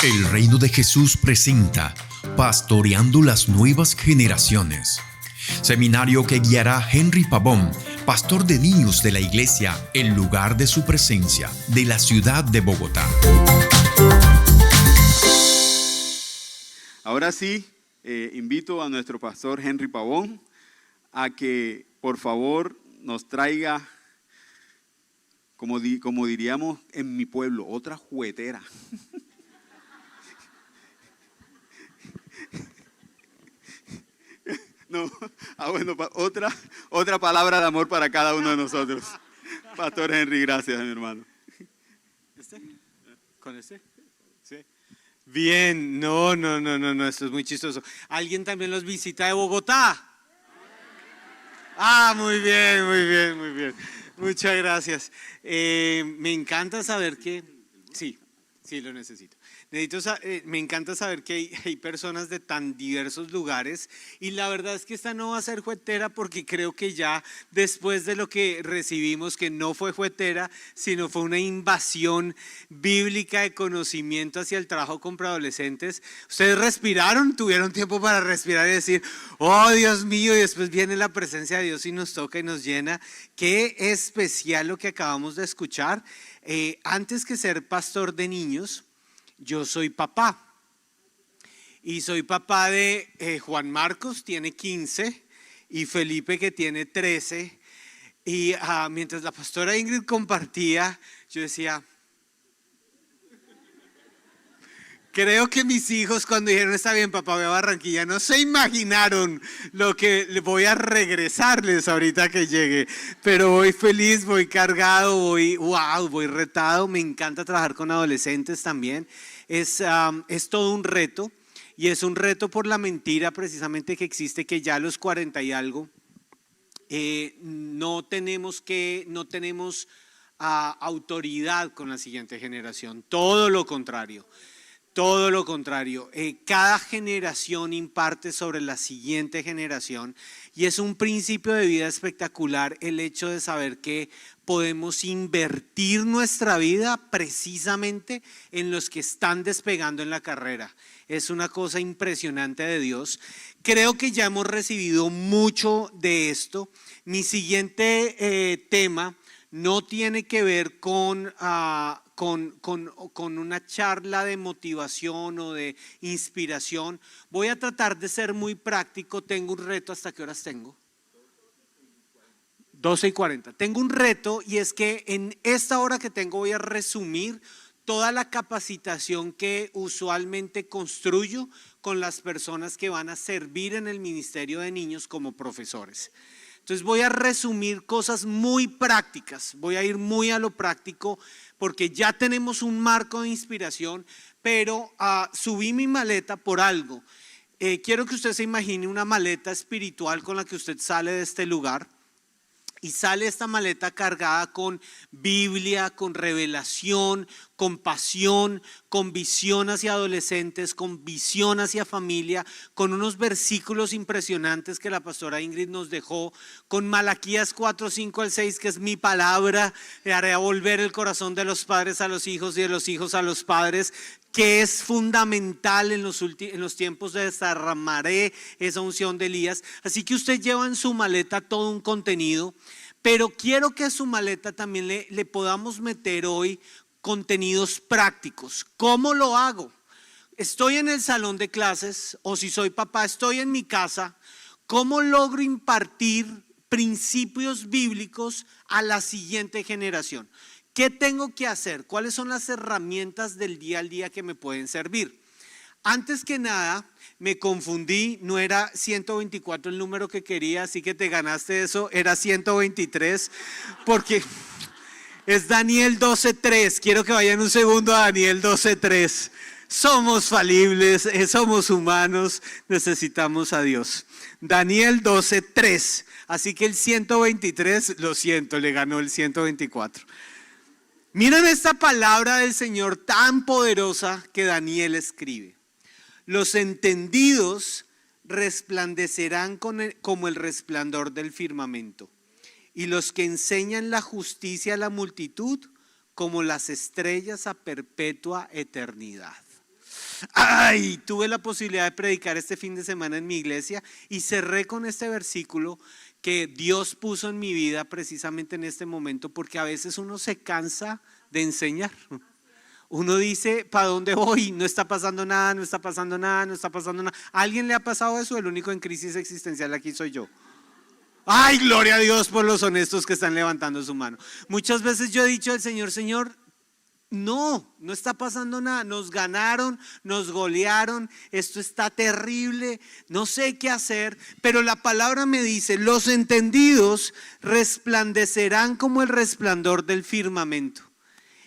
El Reino de Jesús presenta Pastoreando las Nuevas Generaciones. Seminario que guiará a Henry Pavón, pastor de niños de la iglesia El Lugar de Su Presencia, de la ciudad de Bogotá. Ahora sí, invito a nuestro pastor Henry Pavón a que por favor nos traiga, como diríamos en mi pueblo, otra juguetera. No, bueno, otra palabra de amor para cada uno de nosotros. Pastor Henry, gracias, mi hermano. ¿Con este? Sí. Bien, no, esto es muy chistoso. ¿Alguien también los visita de Bogotá? Ah, muy bien. Muchas gracias. Me encanta saber que... Sí, lo necesito. Me encanta saber que hay personas de tan diversos lugares y la verdad es que esta no va a ser juetera porque creo que ya después de lo que recibimos, que no fue juetera, sino fue una invasión bíblica de conocimiento hacia el trabajo con preadolescentes. Ustedes respiraron, tuvieron tiempo para respirar y decir, oh Dios mío, y después viene la presencia de Dios y nos toca y nos llena. Qué especial lo que acabamos de escuchar. Antes que ser pastor de niños, yo soy papá y soy papá de Juan Marcos, tiene 15, y Felipe, que tiene 13. Y mientras la pastora Ingrid compartía, yo decía, creo que mis hijos cuando dijeron está bien papá, voy a Barranquilla, no se imaginaron lo que voy a regresarles ahorita que llegue, pero voy feliz, voy cargado, voy retado. Me encanta trabajar con adolescentes también. Es todo un reto, y es un reto por la mentira precisamente que existe, que ya a los 40 y algo no tenemos autoridad con la siguiente generación. Todo lo contrario. Cada generación imparte sobre la siguiente generación, y es un principio de vida espectacular el hecho de saber que podemos invertir nuestra vida precisamente en los que están despegando en la carrera. Es una cosa impresionante de Dios. Creo que ya hemos recibido mucho de esto. Mi siguiente tema no tiene que ver con una charla de motivación o de inspiración. Voy a tratar de ser muy práctico. Tengo un reto. ¿Hasta qué horas tengo? 12:40. Tengo un reto, y es que en esta hora que tengo voy a resumir toda la capacitación que usualmente construyo con las personas que van a servir en el ministerio de niños como profesores. Entonces voy a resumir cosas muy prácticas, voy a ir muy a lo práctico porque ya tenemos un marco de inspiración, pero subí mi maleta por algo. Quiero que usted se imagine una maleta espiritual con la que usted sale de este lugar. Y sale esta maleta cargada con Biblia, con revelación, con pasión, con visión hacia adolescentes, con visión hacia familia, con unos versículos impresionantes que la pastora Ingrid nos dejó, con Malaquías 4:5-6, que es mi palabra, haré volver el corazón de los padres a los hijos y de los hijos a los padres, que es fundamental en los tiempos de derramaré esa unción de Elías. Así que usted lleva en su maleta todo un contenido, pero quiero que a su maleta también le podamos meter hoy contenidos prácticos. ¿Cómo lo hago? Estoy en el salón de clases, o si soy papá, estoy en mi casa. ¿Cómo logro impartir principios bíblicos a la siguiente generación? ¿Qué tengo que hacer? ¿Cuáles son las herramientas del día al día que me pueden servir? Antes que nada, me confundí, no era 124 el número que quería, así que te ganaste eso, era 123, porque es Daniel 12:3. Quiero que vayan un segundo a Daniel 12:3. Somos falibles, somos humanos, necesitamos a Dios. Daniel 12:3. Así que el 123, lo siento, le ganó el 124. Miren esta palabra del Señor tan poderosa que Daniel escribe. Los entendidos resplandecerán como el resplandor del firmamento, y los que enseñan la justicia a la multitud como las estrellas a perpetua eternidad. Ay, tuve la posibilidad de predicar este fin de semana en mi iglesia y cerré con este versículo que Dios puso en mi vida precisamente en este momento, porque a veces uno se cansa de enseñar. Uno dice, ¿para dónde voy? No está pasando nada, no está pasando nada, no está pasando nada. ¿A alguien le ha pasado eso? El único en crisis existencial aquí soy yo. Ay, gloria a Dios por los honestos que están levantando su mano. Muchas veces yo he dicho al Señor, Señor, no está pasando nada, nos ganaron, nos golearon, esto está terrible, no sé qué hacer, pero la palabra me dice, los entendidos resplandecerán como el resplandor del firmamento,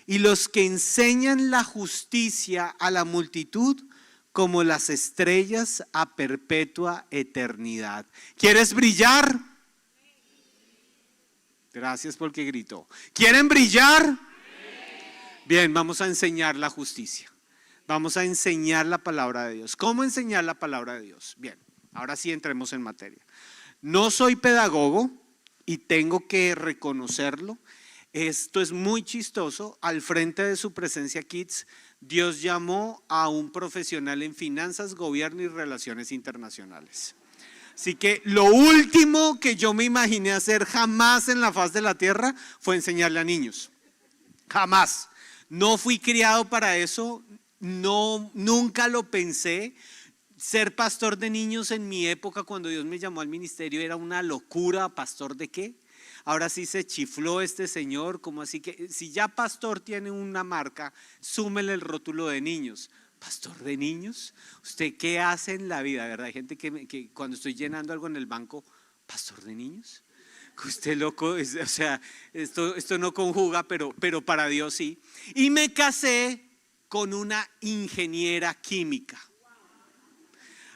y los que enseñan la justicia a la multitud como las estrellas a perpetua eternidad. ¿Quieres brillar? Gracias porque gritó. ¿Quieren brillar? Bien, vamos a enseñar la justicia. Vamos a enseñar la palabra de Dios. ¿Cómo enseñar la palabra de Dios? Bien, ahora sí entremos en materia. No soy pedagogo y tengo que reconocerlo. Esto es muy chistoso. Al frente de su Presencia Kids, Dios llamó a un profesional en finanzas, gobierno y relaciones internacionales. Así que lo último que yo me imaginé hacer jamás en la faz de la tierra fue enseñarle a niños. Jamás. No fui criado para eso, nunca lo pensé. Ser pastor de niños en mi época, cuando Dios me llamó al ministerio, era una locura. ¿Pastor de qué? Ahora sí se chifló este señor, como así que si ya pastor tiene una marca, súmele el rótulo de niños. ¿Pastor de niños? ¿Usted qué hace en la vida? ¿Verdad? Hay gente que cuando estoy llenando algo en el banco, ¿pastor de niños? Usted loco, o sea, esto no conjuga, pero para Dios sí. Y me casé con una ingeniera química.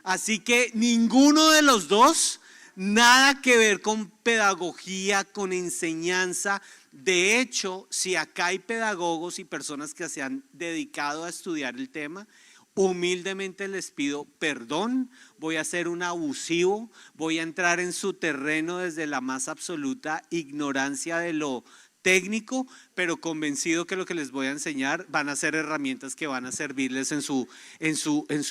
Así que ninguno de los dos, nada que ver con pedagogía, con enseñanza. De hecho, si acá hay pedagogos y personas que se han dedicado a estudiar el tema, humildemente les pido perdón, voy a ser un abusivo, voy a entrar en su terreno desde la más absoluta ignorancia de lo técnico, pero convencido que lo que les voy a enseñar van a ser herramientas que van a servirles en su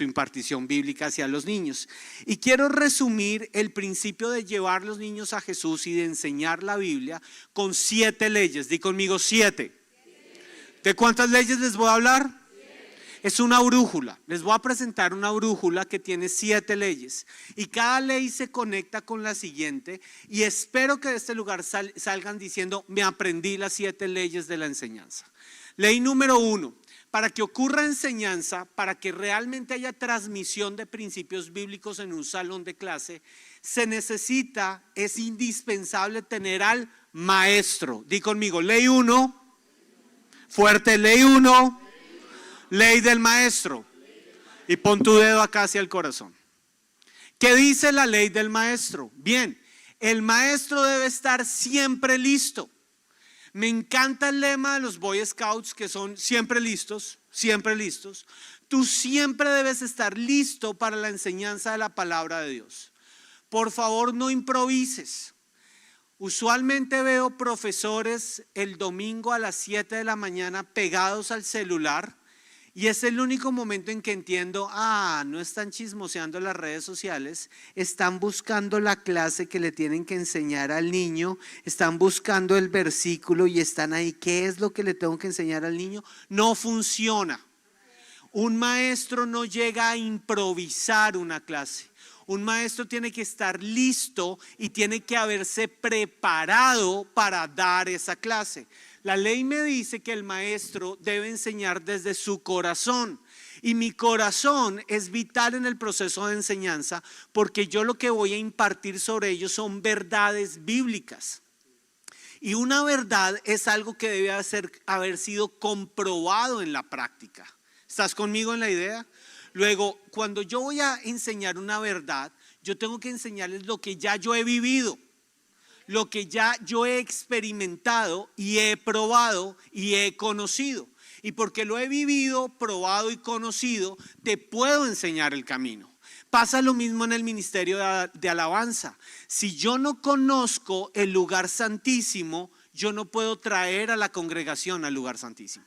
impartición bíblica hacia los niños. Y quiero resumir el principio de llevar los niños a Jesús y de enseñar la Biblia con 7 leyes. Di conmigo 7. ¿De cuántas leyes les voy a hablar? Es una brújula. Les voy a presentar una brújula que tiene 7 leyes y cada ley se conecta con la siguiente, y espero que de este lugar salgan diciendo: me aprendí las 7 leyes de la enseñanza. Ley número 1: para que ocurra enseñanza, para que realmente haya transmisión de principios bíblicos en un salón de clase, es indispensable tener al maestro. Di conmigo, ley 1, fuerte, ley 1. Ley del maestro. Y pon tu dedo acá hacia el corazón. ¿Qué dice la ley del maestro? Bien, el maestro debe estar siempre listo. Me encanta el lema de los Boy Scouts, que son siempre listos, siempre listos. Tú siempre debes estar listo para la enseñanza de la palabra de Dios. Por favor, no improvises. Usualmente veo profesores el domingo a las 7 de la mañana pegados al celular. Y es el único momento en que entiendo, no están chismoseando las redes sociales, están buscando la clase que le tienen que enseñar al niño, están buscando el versículo y están ahí. ¿Qué es lo que le tengo que enseñar al niño? No funciona. Un maestro no llega a improvisar una clase. Un maestro tiene que estar listo y tiene que haberse preparado para dar esa clase. La ley me dice que el maestro debe enseñar desde su corazón, y mi corazón es vital en el proceso de enseñanza, porque yo lo que voy a impartir sobre ellos son verdades bíblicas. Y una verdad es algo que debe haber sido comprobado en la práctica. ¿Estás conmigo en la idea? Luego, cuando yo voy a enseñar una verdad, yo tengo que enseñarles lo que ya yo he vivido, lo que ya yo he experimentado y he probado y he conocido. Y porque lo he vivido, probado y conocido, te puedo enseñar el camino. Pasa lo mismo en el ministerio de alabanza. Si yo no conozco el lugar santísimo, yo no puedo traer a la congregación al lugar santísimo.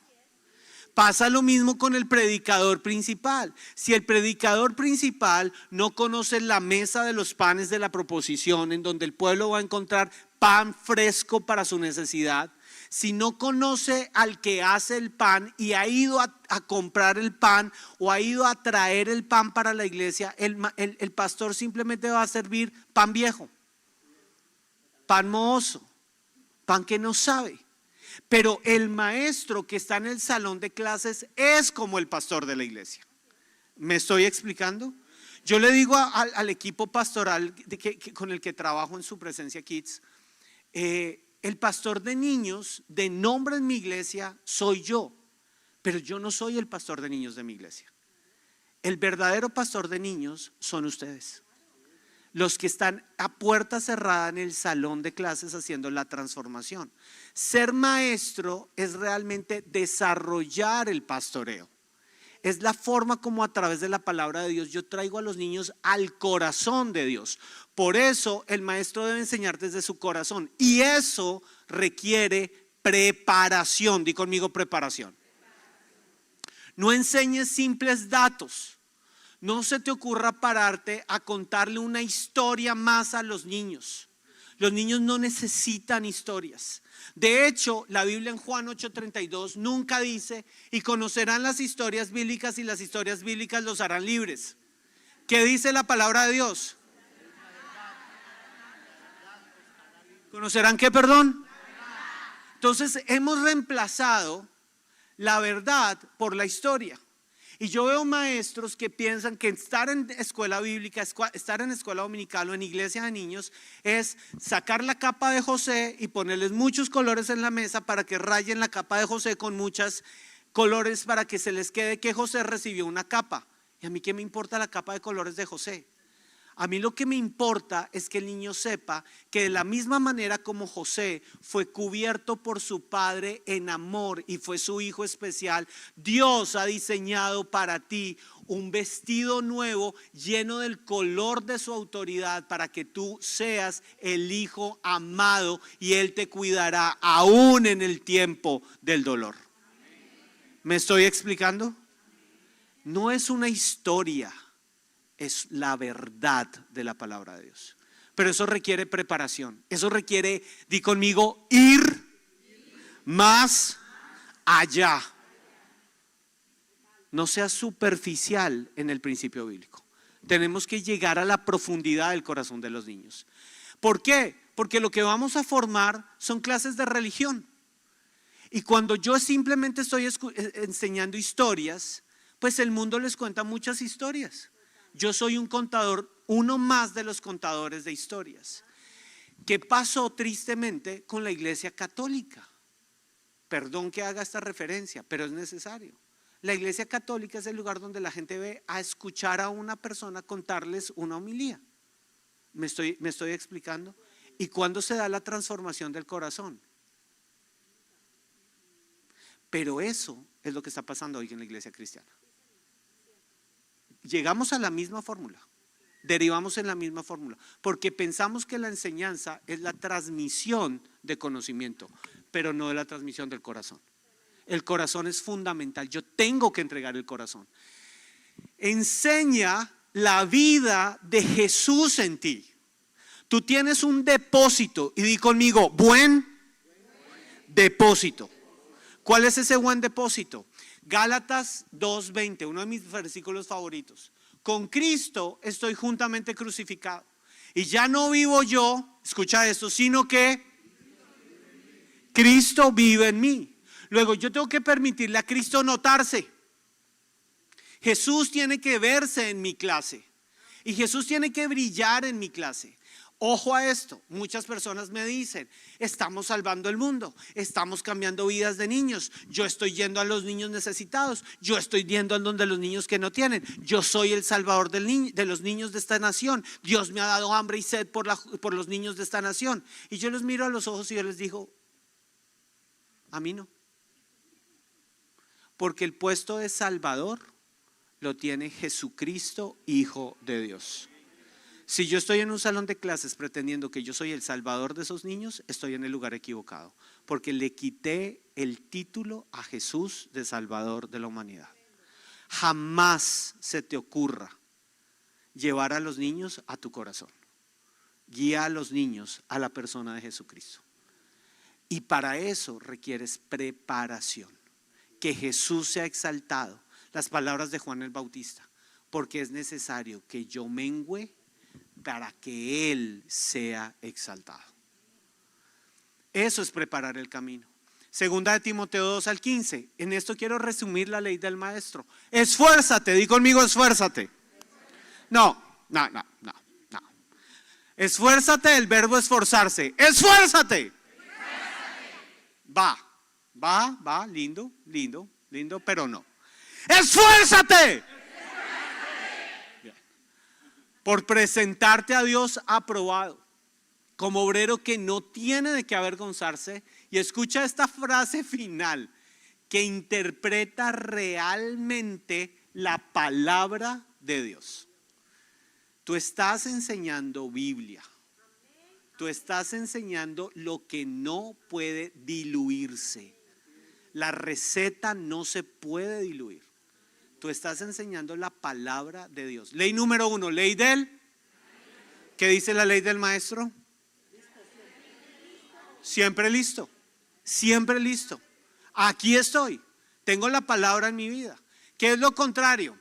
Pasa lo mismo con el predicador principal. Si el predicador principal no conoce la mesa de los panes de la proposición, en donde el pueblo va a encontrar pan fresco para su necesidad, si no conoce al que hace el pan y ha ido a comprar el pan o ha ido a traer el pan para la iglesia, el pastor simplemente va a servir pan viejo, pan mohoso, pan que no sabe. Pero el maestro que está en el salón de clases es como el pastor de la iglesia. ¿Me estoy explicando? Yo le digo al equipo pastoral con el que trabajo en Su Presencia Kids, el pastor de niños de nombre en mi iglesia soy yo, pero yo no soy el pastor de niños de mi iglesia. El verdadero pastor de niños son ustedes, los que están a puerta cerrada en el salón de clases haciendo la transformación. Ser maestro es realmente desarrollar el pastoreo. Es la forma como a través de la palabra de Dios yo traigo a los niños al corazón de Dios. Por eso el maestro debe enseñar desde su corazón, y eso requiere preparación. Di conmigo, preparación. No enseñes simples datos. No se te ocurra pararte a contarle una historia más a los niños. Los niños no necesitan historias. De hecho, la Biblia en Juan 8:32 nunca dice: y conocerán las historias bíblicas y las historias bíblicas los harán libres. ¿Qué dice la palabra de Dios? ¿Conocerán qué, perdón? Entonces hemos reemplazado la verdad por la historia. Y yo veo maestros que piensan que estar en escuela bíblica, estar en escuela dominical o en iglesia de niños es sacar la capa de José y ponerles muchos colores en la mesa para que rayen la capa de José con muchos colores para que se les quede que José recibió una capa. ¿Y a mí qué me importa la capa de colores de José? A mí lo que me importa es que el niño sepa que de la misma manera como José fue cubierto por su padre en amor y fue su hijo especial, Dios ha diseñado para ti un vestido nuevo lleno del color de su autoridad para que tú seas el hijo amado y Él te cuidará aún en el tiempo del dolor. ¿Me estoy explicando? No es una historia. Es la verdad de la palabra de Dios. Pero eso requiere preparación. Eso requiere, di conmigo, ir más allá. No sea superficial en el principio bíblico. Tenemos que llegar a la profundidad del corazón de los niños. ¿Por qué? Porque lo que vamos a formar son clases de religión. Y cuando yo simplemente estoy enseñando historias, pues el mundo les cuenta muchas historias. Yo soy un contador, uno más de los contadores de historias. ¿Qué pasó tristemente con la iglesia católica? Perdón que haga esta referencia, pero es necesario. La iglesia católica es el lugar donde la gente ve a escuchar a una persona contarles una homilía. ¿Me estoy explicando? ¿Y cuándo se da la transformación del corazón? Pero eso es lo que está pasando hoy en la iglesia cristiana. Llegamos a la misma fórmula, derivamos en la misma fórmula, porque pensamos que la enseñanza es la transmisión de conocimiento, pero no de la transmisión del corazón. El corazón es fundamental, yo tengo que entregar el corazón. Enseña la vida de Jesús en ti. Tú tienes un depósito, y di conmigo, buen depósito. ¿Cuál es ese buen depósito? Gálatas 2:20, uno de mis versículos favoritos. Con Cristo estoy juntamente crucificado. Y ya no vivo yo, escucha esto, sino que Cristo vive en mí. Luego yo tengo que permitirle a Cristo notarse. Jesús tiene que verse en mi clase. Y Jesús tiene que brillar en mi clase. Ojo a esto, muchas personas me dicen, estamos salvando el mundo, estamos cambiando vidas de niños, yo estoy yendo a los niños necesitados, yo estoy yendo a donde los niños que no tienen, yo soy el salvador de los niños de esta nación, Dios me ha dado hambre y sed por los niños de esta nación. Y yo los miro a los ojos y yo les digo, a mí no. Porque el puesto de salvador lo tiene Jesucristo, Hijo de Dios. Si yo estoy en un salón de clases pretendiendo que yo soy el salvador de esos niños, estoy en el lugar equivocado, porque le quité el título a Jesús de Salvador de la humanidad. Jamás se te ocurra llevar a los niños a tu corazón. Guía a los niños a la persona de Jesucristo. Y para eso requieres preparación. Que Jesús sea exaltado. Las palabras de Juan el Bautista. Porque es necesario que yo mengüe para que Él sea exaltado. Eso es preparar el camino. Segunda de Timoteo 2:15. En esto quiero resumir la ley del maestro. Esfuérzate, di conmigo esfuérzate. No. Esfuérzate, el verbo esforzarse. Esfuérzate. Va, lindo, pero no. Esfuérzate. Bien. Por presentarte a Dios aprobado, como obrero que no tiene de qué avergonzarse. Y escucha esta frase final, que interpreta realmente la palabra de Dios. Tú estás enseñando Biblia. Tú estás enseñando lo que no puede diluirse. La receta no se puede diluir. Tú estás enseñando la palabra de Dios. Ley número 1, ley del. ¿Qué dice la ley del maestro? Siempre listo. Siempre listo. Aquí estoy. Tengo la palabra en mi vida. ¿Qué es lo contrario?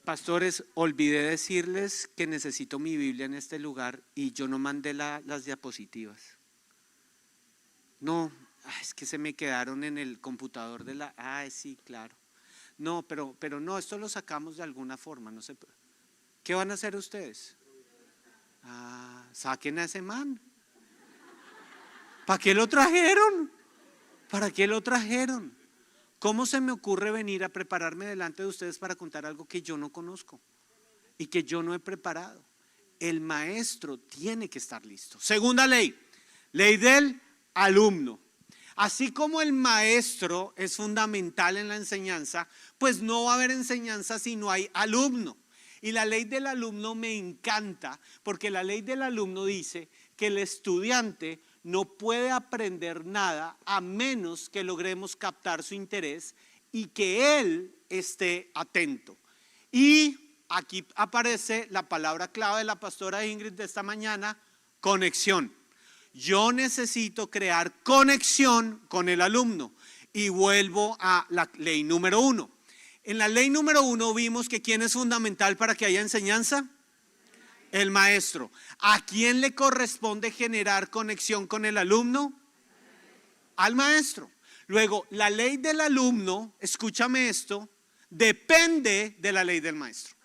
Pastores, olvidé decirles que necesito mi Biblia en este lugar y yo no mandé las diapositivas. No, es que se me quedaron en el computador de la. Sí, claro. No, pero no, esto lo sacamos de alguna forma, no sé. ¿Qué van a hacer ustedes? Saquen a ese man. ¿Para qué lo trajeron? ¿Para qué lo trajeron? ¿Cómo se me ocurre venir a prepararme delante de ustedes para contar algo que yo no conozco y que yo no he preparado? El maestro tiene que estar listo. Segunda ley, ley del alumno. Así como el maestro es fundamental en la enseñanza, pues no va a haber enseñanza si no hay alumno. Y la ley del alumno me encanta, porque la ley del alumno dice que el estudiante no puede aprender nada a menos que logremos captar su interés y que él esté atento. Y aquí aparece la palabra clave de la pastora Ingrid de esta mañana: conexión. Yo necesito crear conexión con el alumno. Y vuelvo a la ley número 1. En la ley número 1 vimos que ¿quién es fundamental para que haya enseñanza? El maestro. ¿A quién le corresponde generar conexión con el alumno? Al maestro. Luego, la ley del alumno, escúchame esto, depende de la ley del maestro.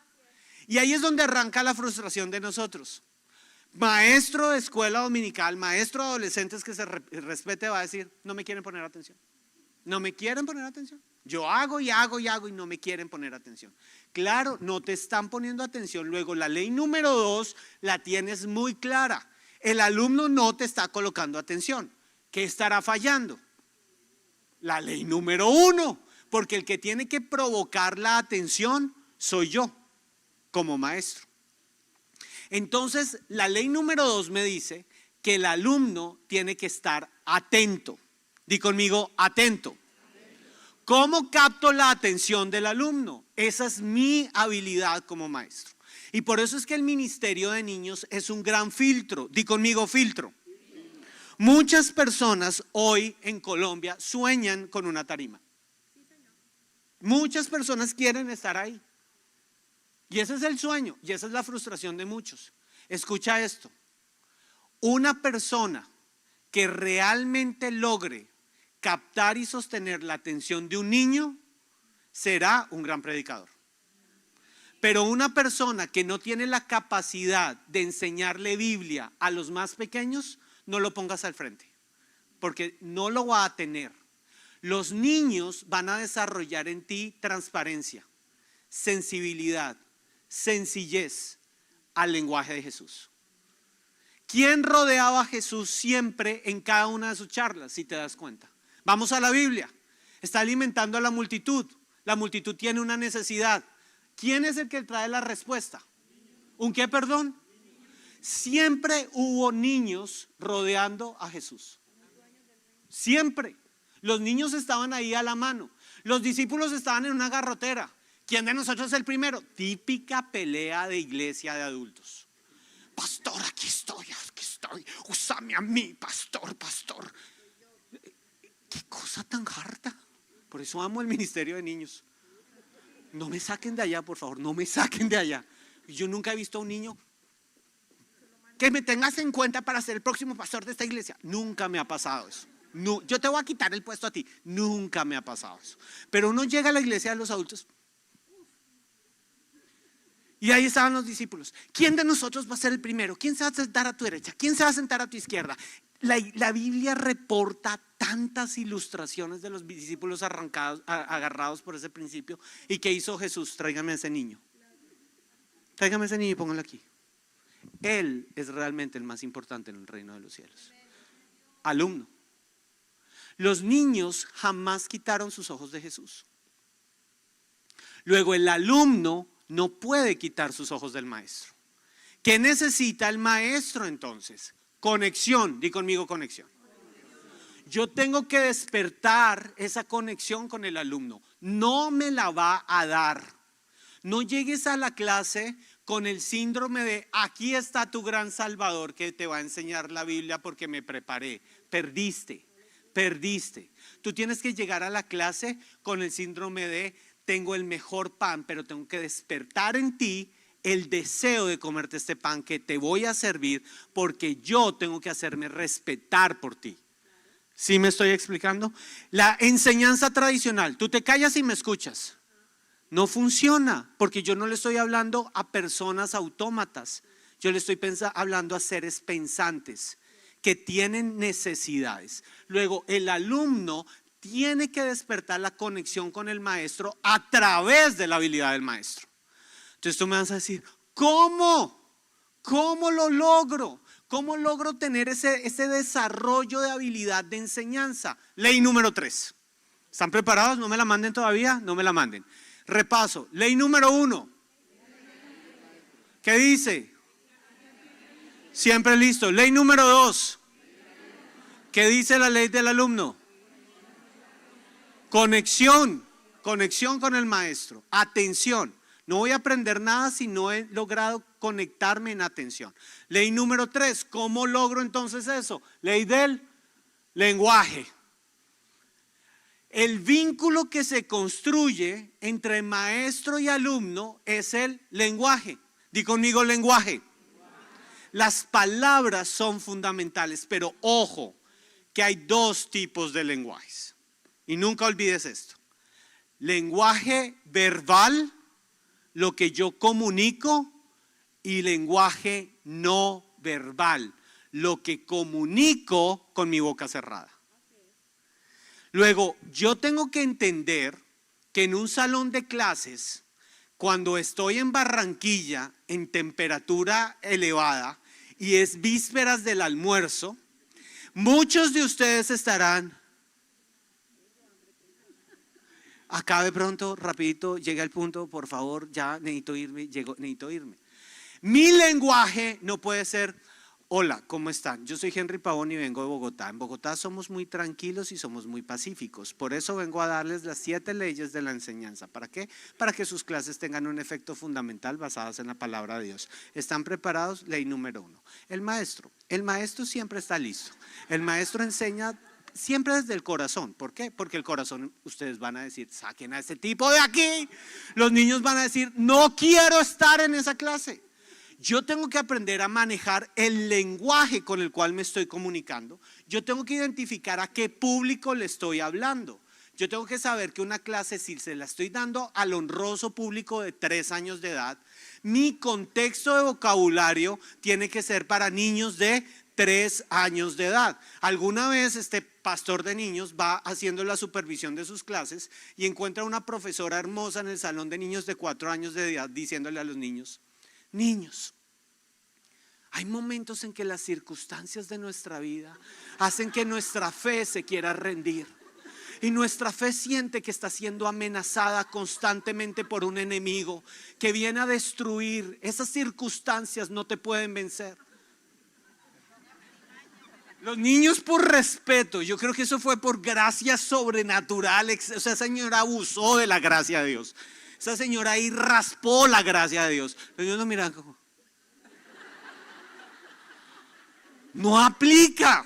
Y ahí es donde arranca la frustración de nosotros. Maestro de escuela dominical, maestro de adolescentes que se respete va a decir: no me quieren poner atención. No me quieren poner atención. Yo hago y no me quieren poner atención. Claro, no te están poniendo atención. Luego, la ley número 2 la tienes muy clara. El alumno no te está colocando atención. ¿Qué estará fallando? La ley número 1, porque el que tiene que provocar la atención soy yo, como maestro. Entonces, la ley número 2 me dice que el alumno tiene que estar atento. Di conmigo, atento. ¿Cómo capto la atención del alumno? Esa es mi habilidad como maestro. Y por eso es que el ministerio de niños es un gran filtro. Di conmigo, filtro. Muchas personas hoy en Colombia sueñan con una tarima. Muchas personas quieren estar ahí. Y ese es el sueño y esa es la frustración de muchos. Escucha esto. Una persona que realmente logre captar y sostener la atención de un niño será un gran predicador. Pero una persona que no tiene la capacidad de enseñarle Biblia a los más pequeños, no lo pongas al frente, porque no lo va a tener. Los niños van a desarrollar en ti transparencia, sensibilidad, sencillez al lenguaje de Jesús. ¿Quién rodeaba a Jesús siempre en cada una de sus charlas, si te das cuenta? Vamos a la Biblia. Está alimentando a la multitud. La multitud tiene una necesidad. ¿Quién es el que trae la respuesta? ¿Un qué, perdón? Siempre hubo niños rodeando a Jesús. Siempre. Los niños estaban ahí a la mano. Los discípulos estaban en una garrotera. ¿Quién de nosotros es el primero? Típica pelea de iglesia de adultos. Pastor, aquí estoy. Úsame a mí, pastor. Qué cosa tan harta. Por eso amo el ministerio de niños. No me saquen de allá, por favor, no me saquen de allá. Yo nunca he visto a un niño que me tengas en cuenta para ser el próximo pastor de esta iglesia. Nunca me ha pasado eso. No, yo te voy a quitar el puesto a ti. Nunca me ha pasado eso. Pero uno llega a la iglesia de los adultos y ahí estaban los discípulos. ¿Quién de nosotros va a ser el primero? ¿Quién se va a sentar a tu derecha? ¿Quién se va a sentar a tu izquierda? La Biblia reporta tantas ilustraciones de los discípulos agarrados por ese principio. ¿Y qué hizo Jesús? Tráigame a ese niño. Tráigame a ese niño y póngalo aquí. Él es realmente el más importante en el reino de los cielos. Alumno. Los niños jamás quitaron sus ojos de Jesús. Luego el alumno no puede quitar sus ojos del maestro. ¿Qué necesita el maestro entonces? Conexión, di conmigo conexión. Yo tengo que despertar esa conexión con el alumno. No me la va a dar. No llegues a la clase con el síndrome de aquí está tu gran Salvador que te va a enseñar la Biblia porque me preparé. Perdiste. Tú tienes que llegar a la clase con el síndrome de tengo el mejor pan, pero tengo que despertar en ti el deseo de comerte este pan que te voy a servir porque yo tengo que hacerme respetar por ti. ¿Sí me estoy explicando? La enseñanza tradicional, tú te callas y me escuchas. No funciona porque yo no le estoy hablando a personas autómatas. Yo le estoy hablando a seres pensantes que tienen necesidades. Luego el alumno tiene que despertar la conexión con el maestro a través de la habilidad del maestro. Entonces tú me vas a decir, ¿cómo? ¿Cómo lo logro? ¿Cómo logro tener ese desarrollo de habilidad de enseñanza? Ley número 3. ¿Están preparados? ¿No me la manden todavía? No me la manden. Repaso. Ley número 1. ¿Qué dice? Siempre listo. Ley número 2. ¿Qué dice la ley del alumno? Conexión con el maestro. Atención. No voy a aprender nada si no he logrado conectarme en atención. Ley número 3. ¿Cómo logro entonces eso? Ley del lenguaje. El vínculo que se construye entre maestro y alumno es el lenguaje. Di conmigo lenguaje. Las palabras son fundamentales, pero ojo, que hay 2 tipos de lenguajes. Y nunca olvides esto. Lenguaje verbal, lo que yo comunico, y lenguaje no verbal, lo que comunico con mi boca cerrada. Luego, yo tengo que entender que en un salón de clases, cuando estoy en Barranquilla, en temperatura elevada, y es vísperas del almuerzo, muchos de ustedes estarán, acá de pronto, rapidito, llega el punto, por favor, ya necesito irme. Mi lenguaje no puede ser, hola, ¿cómo están? Yo soy Henry Pavón y vengo de Bogotá. En Bogotá somos muy tranquilos y somos muy pacíficos. Por eso vengo a darles las 7 leyes de la enseñanza. ¿Para qué? Para que sus clases tengan un efecto fundamental basadas en la palabra de Dios. ¿Están preparados? Ley número 1. El maestro siempre está listo. El maestro enseña siempre desde el corazón. ¿Por qué? Porque el corazón, ustedes van a decir, saquen a ese tipo de aquí. Los niños van a decir, no quiero estar en esa clase. Yo tengo que aprender a manejar el lenguaje con el cual me estoy comunicando. Yo tengo que identificar a qué público le estoy hablando. Yo tengo que saber que una clase, si se la estoy dando al honroso público de 3 años de edad, mi contexto de vocabulario tiene que ser para niños de 3 años de edad. Alguna vez este pastor de niños va haciendo la supervisión de sus clases y encuentra una profesora hermosa en el salón de niños de 4 años de edad diciéndole a los niños, hay momentos en que las circunstancias de nuestra vida hacen que nuestra fe se quiera rendir. Y nuestra fe siente que está siendo amenazada constantemente por un enemigo que viene a destruir. Esas circunstancias no te pueden vencer. Los niños por respeto, yo creo que eso fue por gracia sobrenatural. O sea, esa señora abusó de la gracia de Dios. Esa señora ahí raspó la gracia de Dios. Los niños no miran como, no aplica,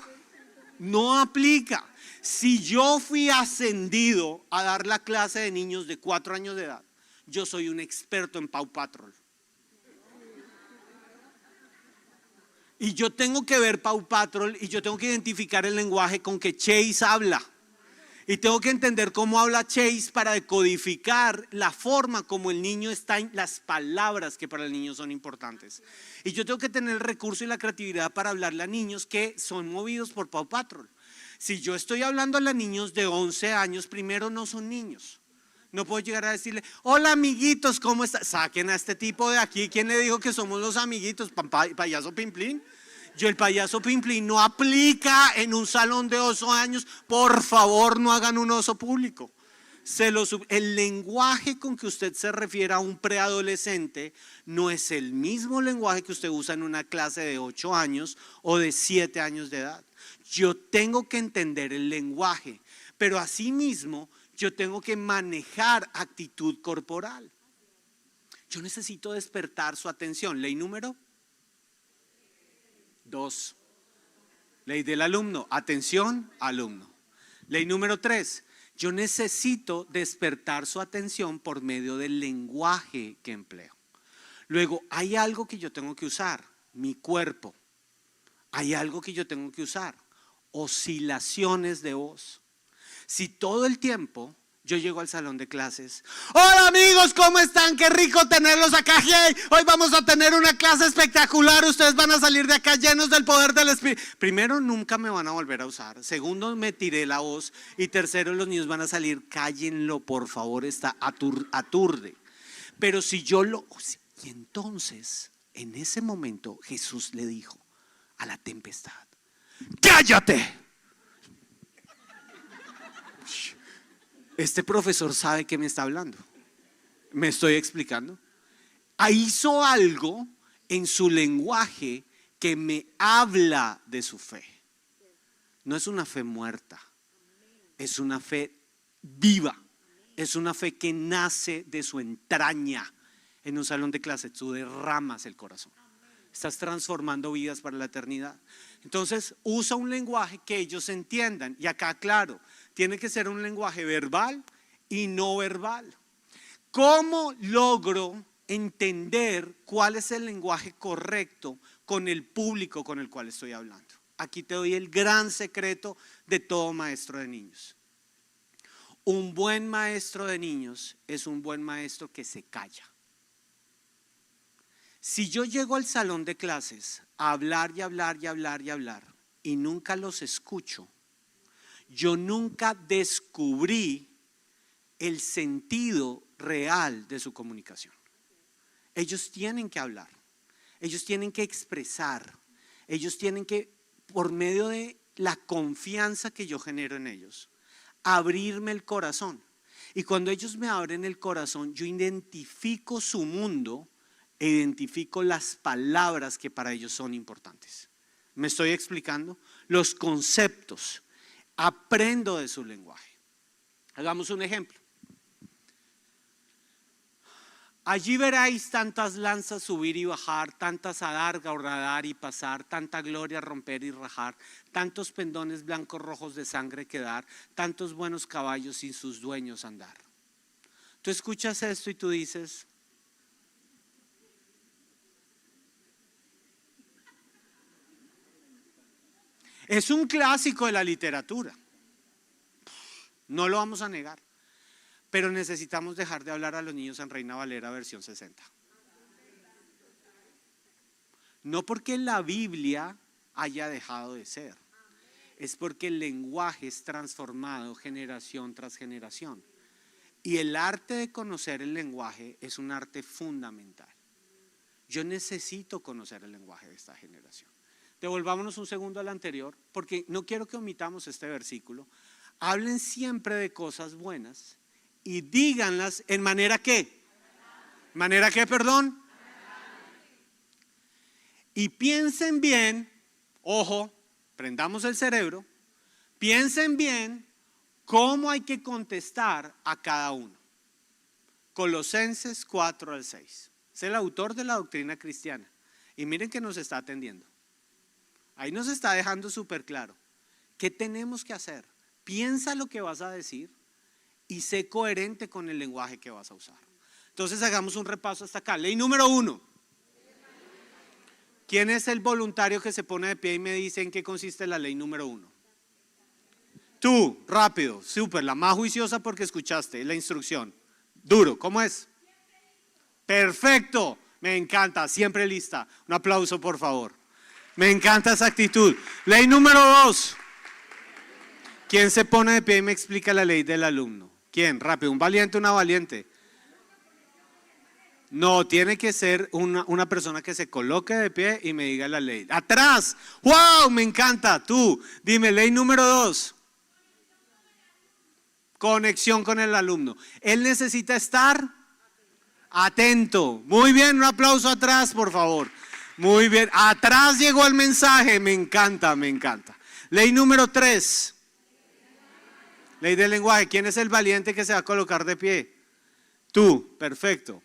no aplica. Si yo fui ascendido a dar la clase de niños de 4 años de edad, yo soy un experto en Paw Patrol. Y yo tengo que ver Paw Patrol y yo tengo que identificar el lenguaje con que Chase habla. Y tengo que entender cómo habla Chase para decodificar la forma como el niño está en las palabras que para el niño son importantes. Y yo tengo que tener el recurso y la creatividad para hablarle a niños que son movidos por Paw Patrol. Si yo estoy hablando a niños de 11 años, primero no son niños. No puedo llegar a decirle, hola amiguitos, ¿cómo están? Saquen a este tipo de aquí. ¿Quién le dijo que somos los amiguitos? ¿Payaso Pimplín? El payaso Pimplín no aplica en un salón de 8 años. Por favor, no hagan un oso público. El lenguaje con que usted se refiere a un preadolescente no es el mismo lenguaje que usted usa en una clase de 8 años o de 7 años de edad. Yo tengo que entender el lenguaje, pero asimismo yo tengo que manejar actitud corporal. Yo necesito despertar su atención. Ley número 2. Ley del alumno. Atención, alumno. Ley número 3. Yo necesito despertar su atención por medio del lenguaje que empleo. Luego, hay algo que yo tengo que usar, mi cuerpo. Hay algo que yo tengo que usar, oscilaciones de voz. Si todo el tiempo yo llego al salón de clases, hola amigos, ¿cómo están? Qué rico tenerlos acá. Hey, hoy vamos a tener una clase espectacular. Ustedes van a salir de acá llenos del poder del Espíritu. Primero, nunca me van a volver a usar. Segundo, me tiré la voz. Y tercero, los niños van a salir, cállenlo por favor, está aturde. Pero si yo y entonces, en ese momento, Jesús le dijo a la tempestad, cállate. Este profesor sabe que me está hablando. ¿Me estoy explicando? Hizo algo en su lenguaje que me habla de su fe. No es una fe muerta, es una fe viva. Es una fe que nace de su entraña. En un salón de clase tú derramas el corazón. Estás transformando vidas para la eternidad. Entonces usa un lenguaje que ellos entiendan. Y acá, claro, tiene que ser un lenguaje verbal y no verbal. ¿Cómo logro entender cuál es el lenguaje correcto con el público con el cual estoy hablando? Aquí te doy el gran secreto de todo maestro de niños. Un buen maestro de niños es un buen maestro que se calla. Si yo llego al salón de clases a hablar y hablar y hablar y hablar y nunca los escucho, yo nunca descubrí el sentido real de su comunicación. Ellos tienen que hablar, ellos tienen que expresar, ellos tienen que, por medio de la confianza que yo genero en ellos, abrirme el corazón. Y cuando ellos me abren el corazón, yo identifico su mundo e identifico las palabras que para ellos son importantes. ¿Me estoy explicando? Los conceptos. Aprendo de su lenguaje. Hagamos un ejemplo. Allí veréis tantas lanzas subir y bajar, tantas adarga horadar y pasar, tanta gloria romper y rajar, tantos pendones blancos rojos de sangre quedar, tantos buenos caballos sin sus dueños andar. Tú escuchas esto y tú dices, es un clásico de la literatura, no lo vamos a negar, pero necesitamos dejar de hablar a los niños en Reina Valera versión 60. No porque la Biblia haya dejado de ser, es porque el lenguaje es transformado generación tras generación. Y el arte de conocer el lenguaje es un arte fundamental. Yo necesito conocer el lenguaje de esta generación. Devolvámonos un segundo al anterior, porque no quiero que omitamos este versículo. hablen siempre de cosas buenas y díganlas en manera que, ¿manera qué, perdón? Y piensen bien, ojo, prendamos el cerebro, piensen bien cómo hay que contestar a cada uno. Colosenses 4 al 6. Es el autor de la doctrina cristiana. Y miren que nos está atendiendo. Ahí nos está dejando súper claro. ¿Qué tenemos que hacer? Piensa lo que vas a decir y sé coherente con el lenguaje que vas a usar. Entonces hagamos un repaso hasta acá. Ley número 1. ¿Quién es el voluntario que se pone de pie y me dice en qué consiste la ley número 1? Tú, rápido, súper, la más juiciosa porque escuchaste la instrucción. Duro, ¿cómo es? Perfecto, me encanta, siempre lista. Un aplauso, por favor. Me encanta esa actitud. Ley número 2. ¿Quién se pone de pie y me explica la ley del alumno? ¿Quién? Rápido, un valiente, una valiente. No, tiene que ser una persona que se coloque de pie y me diga la ley. Atrás, wow, me encanta. Tú, dime, ley número 2. Conexión con el alumno. Él necesita estar atento. Muy bien, un aplauso atrás, por favor. Muy bien, atrás llegó el mensaje, me encanta, me encanta. Ley número 3. Ley del lenguaje. ¿Quién es el valiente que se va a colocar de pie? Tú, perfecto.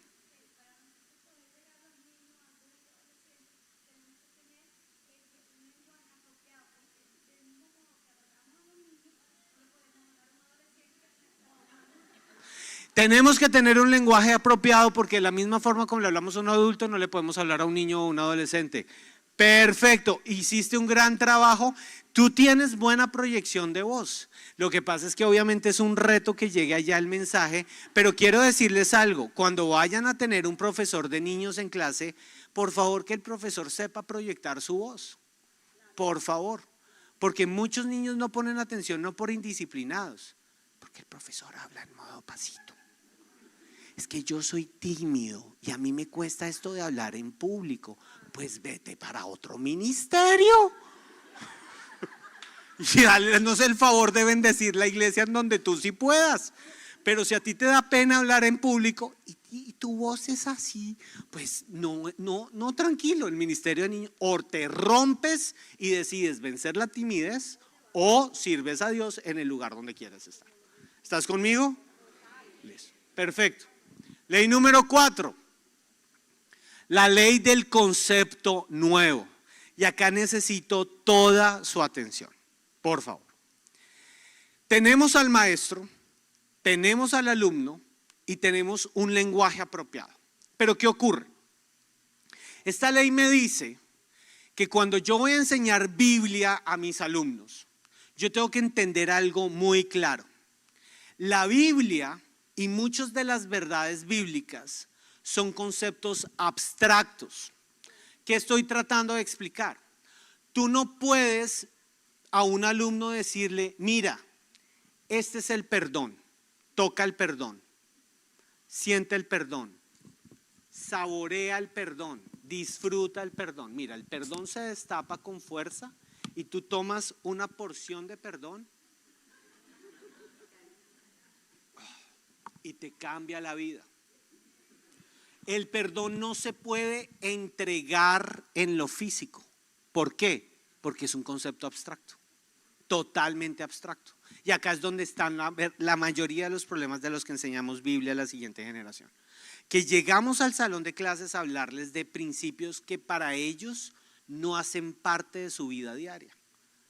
Tenemos que tener un lenguaje apropiado porque de la misma forma como le hablamos a un adulto no le podemos hablar a un niño o a un adolescente. Perfecto, hiciste un gran trabajo, tú tienes buena proyección de voz. Lo que pasa es que obviamente es un reto que llegue allá el mensaje, pero quiero decirles algo, cuando vayan a tener un profesor de niños en clase, por favor que el profesor sepa proyectar su voz, por favor, porque muchos niños no ponen atención, no por indisciplinados, porque el profesor habla en modo pasito. Es que yo soy tímido y a mí me cuesta esto de hablar en público. Pues vete para otro ministerio. Y haznos el favor de bendecir la iglesia en donde tú sí puedas. Pero si a ti te da pena hablar en público y tu voz es así, pues no, tranquilo, el ministerio de niños. O te rompes y decides vencer la timidez o sirves a Dios en el lugar donde quieras estar. ¿Estás conmigo? Listo. Perfecto. Ley número 4, la ley del concepto nuevo. Y acá necesito toda su atención, por favor. Tenemos al maestro, tenemos al alumno y tenemos un lenguaje apropiado. Pero ¿qué ocurre? Esta ley me dice que cuando yo voy a enseñar Biblia a mis alumnos, yo tengo que entender algo muy claro. La Biblia y muchas de las verdades bíblicas son conceptos abstractos. ¿Qué estoy tratando de explicar? Tú no puedes a un alumno decirle, mira, este es el perdón, toca el perdón, siente el perdón, saborea el perdón, disfruta el perdón. Mira, el perdón se destapa con fuerza y tú tomas una porción de perdón y te cambia la vida. El perdón no se puede entregar en lo físico. ¿Por qué? Porque es un concepto abstracto, totalmente abstracto. Y acá es donde están la mayoría de los problemas de los que enseñamos Biblia a la siguiente generación. Que llegamos al salón de clases a hablarles de principios que para ellos no hacen parte de su vida diaria.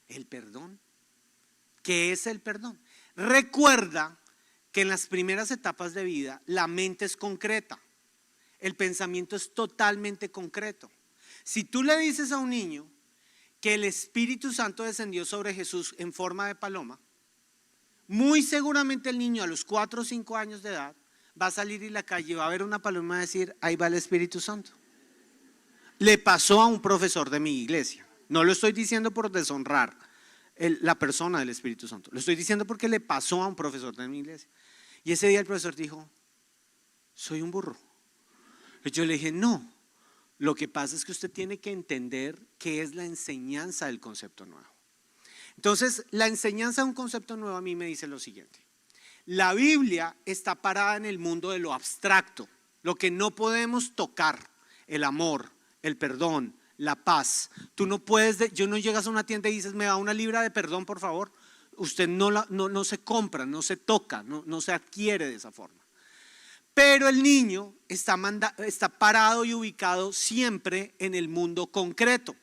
El perdón. ¿Qué es el perdón? Recuerda que en las primeras etapas de vida la mente es concreta, el pensamiento es totalmente concreto. Si tú le dices a un niño que el Espíritu Santo descendió sobre Jesús en forma de paloma, muy seguramente el niño a los 4 o 5 años de edad va a salir y la calle va a ver una paloma y va a decir, ahí va el Espíritu Santo. Le pasó a un profesor de mi iglesia, no lo estoy diciendo por deshonrar la persona del Espíritu Santo, lo estoy diciendo porque le pasó a un profesor de mi iglesia. Y ese día el profesor dijo, soy un burro. Y yo le dije, no, lo que pasa es que usted tiene que entender qué es la enseñanza del concepto nuevo. Entonces, la enseñanza de un concepto nuevo a mí me dice lo siguiente. La Biblia está parada en el mundo de lo abstracto, lo que no podemos tocar, el amor, el perdón, la paz. Tú no puedes, yo no llegas a una tienda y dices, me da una libra de perdón, por favor. Usted no se compra, no se toca, no se adquiere de esa forma. Pero el niño está parado y ubicado siempre en el mundo concreto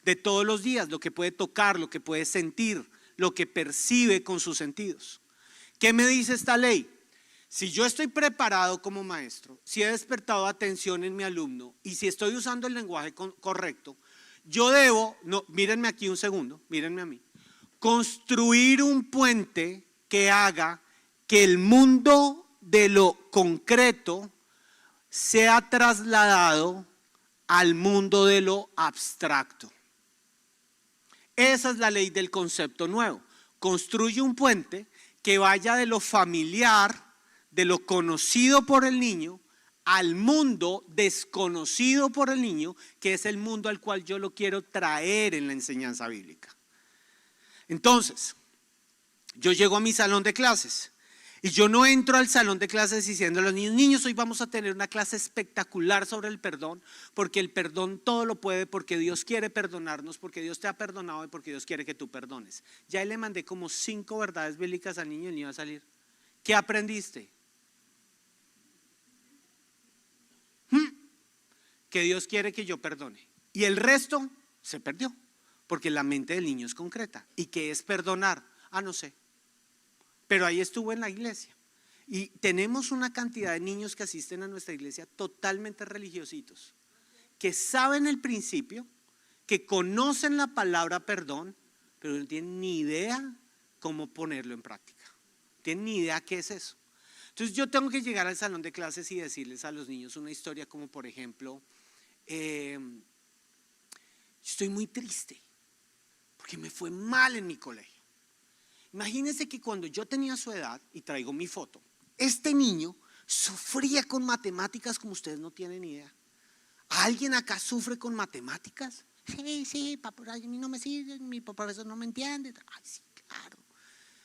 de todos los días, lo que puede tocar, lo que puede sentir, lo que percibe con sus sentidos. ¿Qué me dice esta ley? Si yo estoy preparado como maestro, si he despertado atención en mi alumno y si estoy usando el lenguaje correcto, yo debo, mírenme aquí un segundo, mírenme a mí, construir un puente que haga que el mundo de lo concreto sea trasladado al mundo de lo abstracto. Esa es la ley del concepto nuevo. Construye un puente que vaya de lo familiar, de lo conocido por el niño, al mundo desconocido por el niño, que es el mundo al cual yo lo quiero traer en la enseñanza bíblica. Entonces, yo llego a mi salón de clases y yo no entro al salón de clases diciendo a los niños, niños, hoy vamos a tener una clase espectacular sobre el perdón, porque el perdón todo lo puede, porque Dios quiere perdonarnos, porque Dios te ha perdonado y porque Dios quiere que tú perdones. Ya le mandé como 5 verdades bíblicas al niño y el niño va a salir. ¿Qué aprendiste? Que Dios quiere que yo perdone. Y el resto se perdió, porque la mente del niño es concreta. ¿Y qué es perdonar? No sé. Pero ahí estuvo en la iglesia. Y tenemos una cantidad de niños que asisten a nuestra iglesia totalmente religiositos, que saben el principio, que conocen la palabra perdón, pero no tienen ni idea cómo ponerlo en práctica. No tienen ni idea qué es eso. Entonces yo tengo que llegar al salón de clases y decirles a los niños una historia como, por ejemplo, estoy muy triste porque me fue mal en mi colegio. Imagínense que cuando yo tenía su edad, y traigo mi foto, este niño sufría con matemáticas como ustedes no tienen idea. ¿Alguien acá sufre con matemáticas? Sí, papá, a mí no me sirve, mi profesor no me entiende. Ay, sí, claro.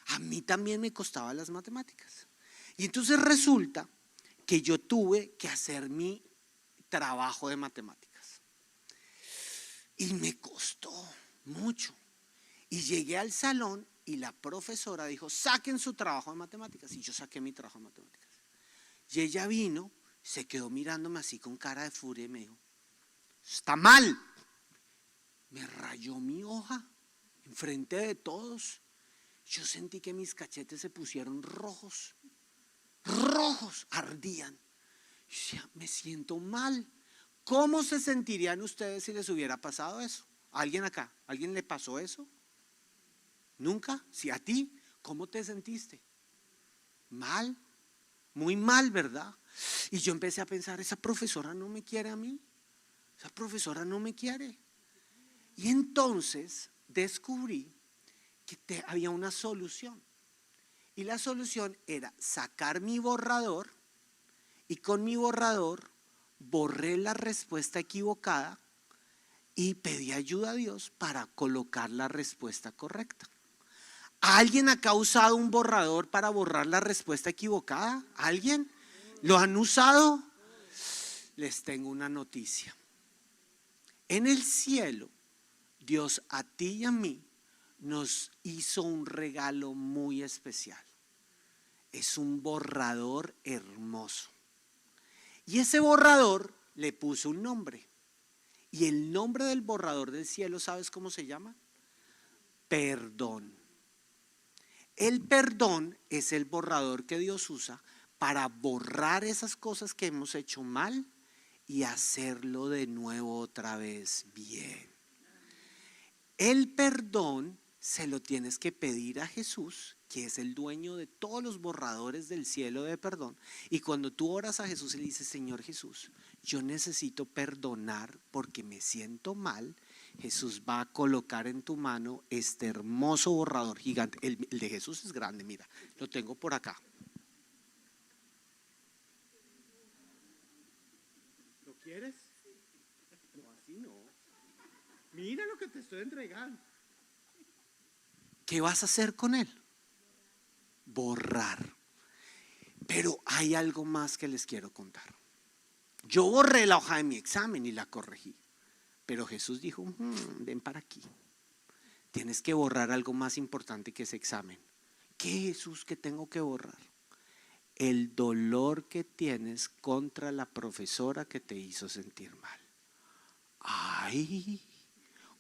A mí también me costaban las matemáticas. Y entonces resulta que yo tuve que hacer mi trabajo de matemáticas. Y me costó mucho. Y llegué al salón y la profesora dijo, saquen su trabajo de matemáticas. Y yo saqué mi trabajo de matemáticas. Y ella vino, se quedó mirándome así con cara de furia y me dijo, está mal. Me rayó mi hoja enfrente de todos. Yo sentí que mis cachetes se pusieron rojos, ardían. Yo decía, me siento mal. ¿Cómo se sentirían ustedes si les hubiera pasado eso? ¿Alguien acá? ¿Alguien le pasó eso? ¿Nunca? Si a ti, ¿cómo te sentiste? Mal, muy mal, ¿verdad? Y yo empecé a pensar, esa profesora no me quiere a mí, esa profesora no me quiere. Y entonces descubrí que había una solución. Y la solución era sacar mi borrador y con mi borrador borré la respuesta equivocada y pedí ayuda a Dios para colocar la respuesta correcta. ¿Alguien acá ha usado un borrador para borrar la respuesta equivocada? ¿Alguien? ¿Lo han usado? Les tengo una noticia. En el cielo, Dios a ti y a mí nos hizo un regalo muy especial. Es un borrador hermoso. Y ese borrador le puso un nombre. Y el nombre del borrador del cielo, ¿sabes cómo se llama? Perdón. El perdón es el borrador que Dios usa para borrar esas cosas que hemos hecho mal y hacerlo de nuevo otra vez bien. El perdón se lo tienes que pedir a Jesús, que es el dueño de todos los borradores del cielo de perdón. Y cuando tú oras a Jesús y le dices, Señor Jesús, yo necesito perdonar porque me siento mal, Jesús va a colocar en tu mano este hermoso borrador gigante. El de Jesús es grande, mira, lo tengo por acá. ¿Lo quieres? No, así no. Mira lo que te estoy entregando. ¿qué vas a hacer con él? Borrar. Pero hay algo más que les quiero contar. Yo borré la hoja de mi examen y la corregí. Pero Jesús dijo, ven para aquí. Tienes que borrar algo más importante que ese examen. ¿Qué, Jesús, que tengo que borrar? El dolor que tienes contra la profesora que te hizo sentir mal. Ay,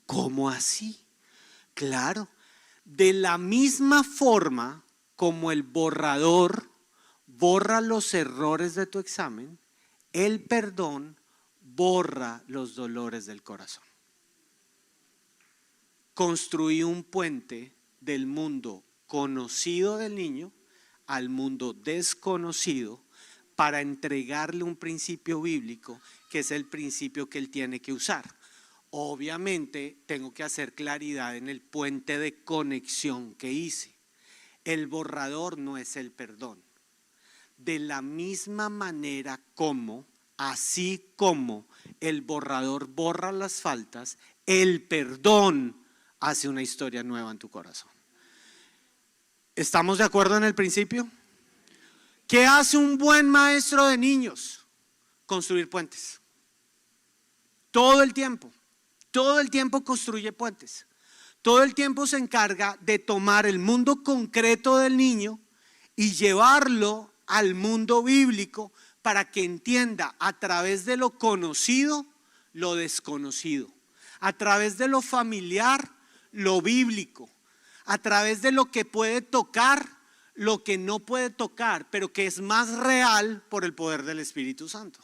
¿cómo así? Claro, de la misma forma como el borrador borra los errores de tu examen, el perdón borra los dolores del corazón. Construí un puente del mundo conocido del niño al mundo desconocido para entregarle un principio bíblico que es el principio que él tiene que usar. Obviamente tengo que hacer claridad en el puente de conexión que hice. El borrador no es el perdón. De la misma manera como, así como el borrador borra las faltas, el perdón hace una historia nueva en tu corazón. ¿Estamos de acuerdo en el principio? ¿Qué hace un buen maestro de niños? Construir puentes. Todo el tiempo construye puentes. Todo el tiempo se encarga de tomar el mundo concreto del niño y llevarlo al mundo bíblico para que entienda a través de lo conocido, lo desconocido, a través de lo familiar, lo bíblico, a través de lo que puede tocar, lo que no puede tocar, pero que es más real por el poder del Espíritu Santo.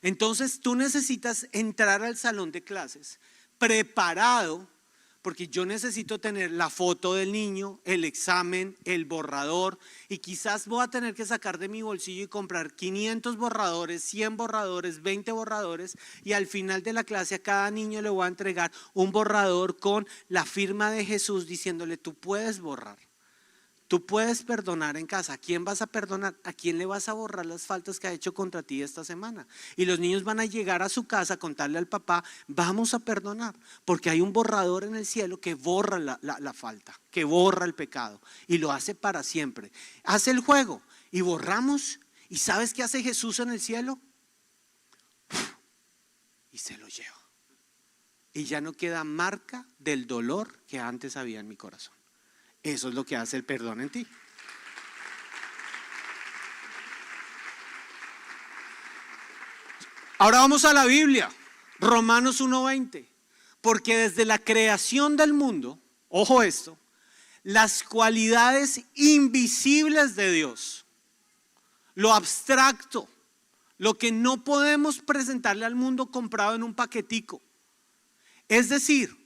Entonces tú necesitas entrar al salón de clases preparado, porque yo necesito tener la foto del niño, el examen, el borrador, y quizás voy a tener que sacar de mi bolsillo y comprar 500 borradores, 100 borradores, 20 borradores, y al final de la clase a cada niño le voy a entregar un borrador con la firma de Jesús diciéndole: tú puedes borrar. Tú puedes perdonar en casa. ¿A quién vas a perdonar? ¿A quién le vas a borrar las faltas que ha hecho contra ti esta semana? Y los niños van a llegar a su casa a contarle al papá: vamos a perdonar, porque hay un borrador en el cielo que borra la falta, que borra el pecado y lo hace para siempre. Hace el juego y borramos. ¿Y sabes qué hace Jesús en el cielo? Y se lo lleva. Y ya no queda marca del dolor que antes había en mi corazón. Eso es lo que hace el perdón en ti. Ahora vamos a la Biblia, Romanos 1:20. Porque desde la creación del mundo, ojo esto, las cualidades invisibles de Dios, lo abstracto, lo que no podemos presentarle al mundo comprado en un paquetico, es decir,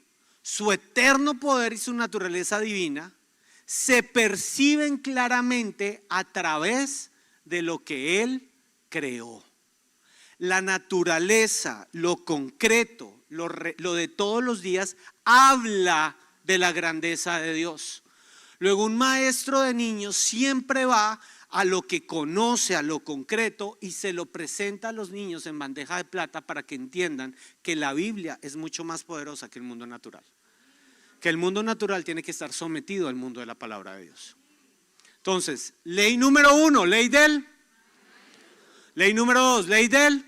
su eterno poder y su naturaleza divina, se perciben claramente a través de lo que Él creó. La naturaleza, lo concreto, lo de todos los días habla de la grandeza de Dios. Luego un maestro de niños siempre va a lo que conoce, a lo concreto, y se lo presenta a los niños en bandeja de plata para que entiendan que la Biblia es mucho más poderosa que el mundo natural. Que el mundo natural tiene que estar sometido al mundo de la palabra de Dios. Entonces, ley número 1, ley del. Ley número 2, ley del.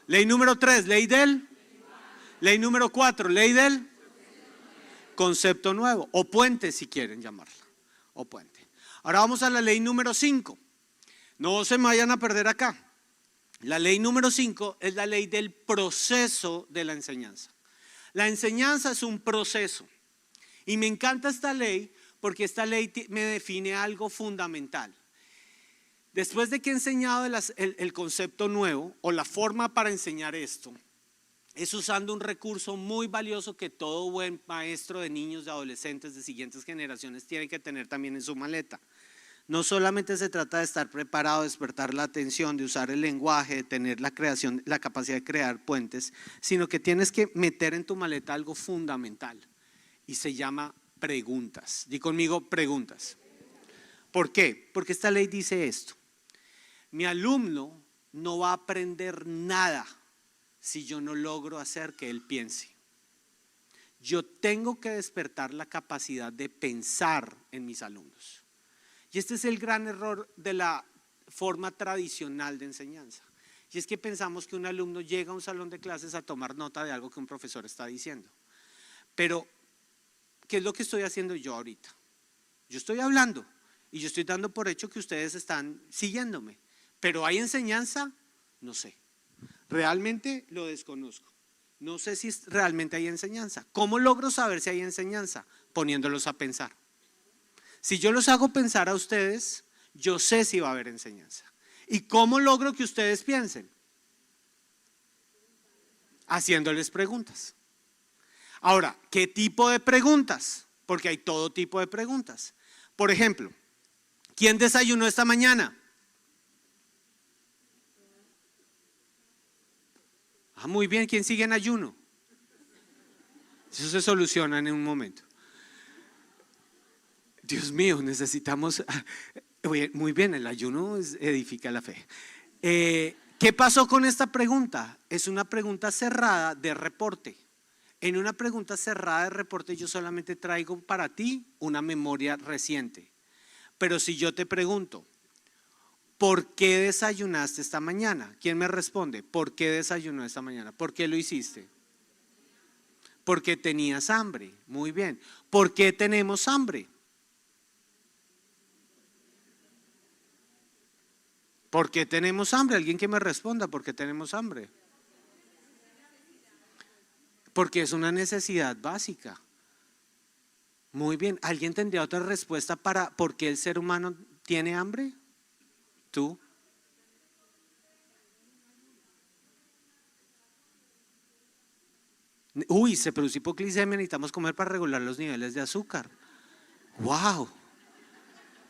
Ley número 3, ley del. Ley número 4, ley del. Concepto nuevo, o puente si quieren llamarla, o puente. Ahora vamos a la ley número 5. No se me vayan a perder acá. La ley número 5 es la ley del proceso de la enseñanza. La enseñanza es un proceso y me encanta esta ley porque esta ley me define algo fundamental. Después de que he enseñado el concepto nuevo o la forma para enseñar esto, es usando un recurso muy valioso que todo buen maestro de niños, de adolescentes, de siguientes generaciones tiene que tener también en su maleta. No solamente se trata de estar preparado, de despertar la atención, de usar el lenguaje, de tener la creación, la capacidad de crear puentes, sino que tienes que meter en tu maleta algo fundamental y se llama preguntas. Di conmigo, preguntas. ¿Por qué? Porque esta ley dice esto: mi alumno no va a aprender nada si yo no logro hacer que él piense. yo tengo que despertar la capacidad de pensar en mis alumnos. Y este es el gran error de la forma tradicional de enseñanza. Y es que pensamos que un alumno llega a un salón de clases a tomar nota de algo que un profesor está diciendo. Pero, ¿qué es lo que estoy haciendo yo ahorita? Yo estoy hablando y yo estoy dando por hecho que ustedes están siguiéndome. Pero ¿hay enseñanza? No sé. Realmente lo desconozco. No sé si realmente hay enseñanza. ¿Cómo logro saber si hay enseñanza? Poniéndolos a pensar. Si yo los hago pensar a ustedes, yo sé si va a haber enseñanza. ¿Y cómo logro que ustedes piensen? Haciéndoles preguntas. Ahora, ¿qué tipo de preguntas? Porque hay todo tipo de preguntas. Por ejemplo, ¿quién desayunó esta mañana? Muy bien, ¿quién sigue en ayuno? Eso se soluciona en un momento. Dios mío, necesitamos… Muy bien, el ayuno edifica la fe. ¿Qué pasó con esta pregunta? Es una pregunta cerrada de reporte. En una pregunta cerrada de reporte yo solamente traigo para ti una memoria reciente. Pero si yo te pregunto, ¿por qué desayunaste esta mañana? ¿Quién me responde? ¿Por qué desayunó esta mañana? ¿Por qué lo hiciste? Porque tenías hambre. Muy bien. ¿Por qué tenemos hambre? ¿Por qué tenemos hambre? Alguien que me responda, ¿por qué tenemos hambre? Porque es una necesidad básica. Muy bien. ¿Alguien tendría otra respuesta para por qué el ser humano tiene hambre? ¿Tú? Uy, se produce hipoglicemia, necesitamos comer para regular los niveles de azúcar. ¡Wow!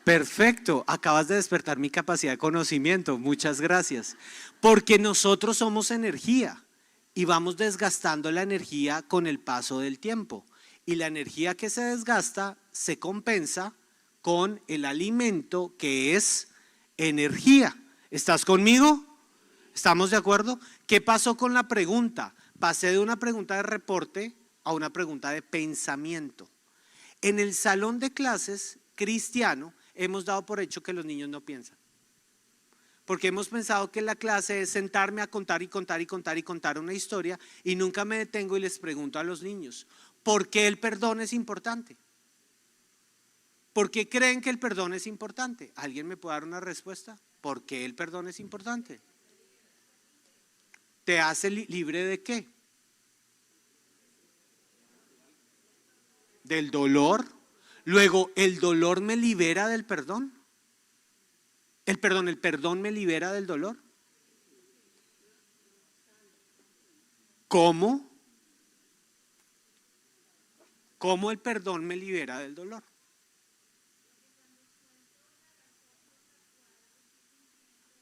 Perfecto, acabas de despertar mi capacidad de conocimiento, muchas gracias. Porque nosotros somos energía y vamos desgastando la energía con el paso del tiempo. Y la energía que se desgasta se compensa con el alimento que es energía. ¿Estás conmigo? ¿Estamos de acuerdo? ¿Qué pasó con la pregunta? Pasé de una pregunta de reporte a una pregunta de pensamiento. En el salón de clases cristiano hemos dado por hecho que los niños no piensan. Porque hemos pensado que la clase es sentarme a contar y contar y contar y contar una historia y nunca me detengo y les pregunto a los niños, ¿por qué el perdón es importante? ¿Por qué creen que el perdón es importante? ¿Alguien me puede dar una respuesta? ¿Por qué el perdón es importante? ¿Te hace libre de qué? Del dolor. Luego, ¿el dolor me libera del perdón? ¿El perdón me libera del dolor? ¿Cómo? ¿Cómo el perdón me libera del dolor?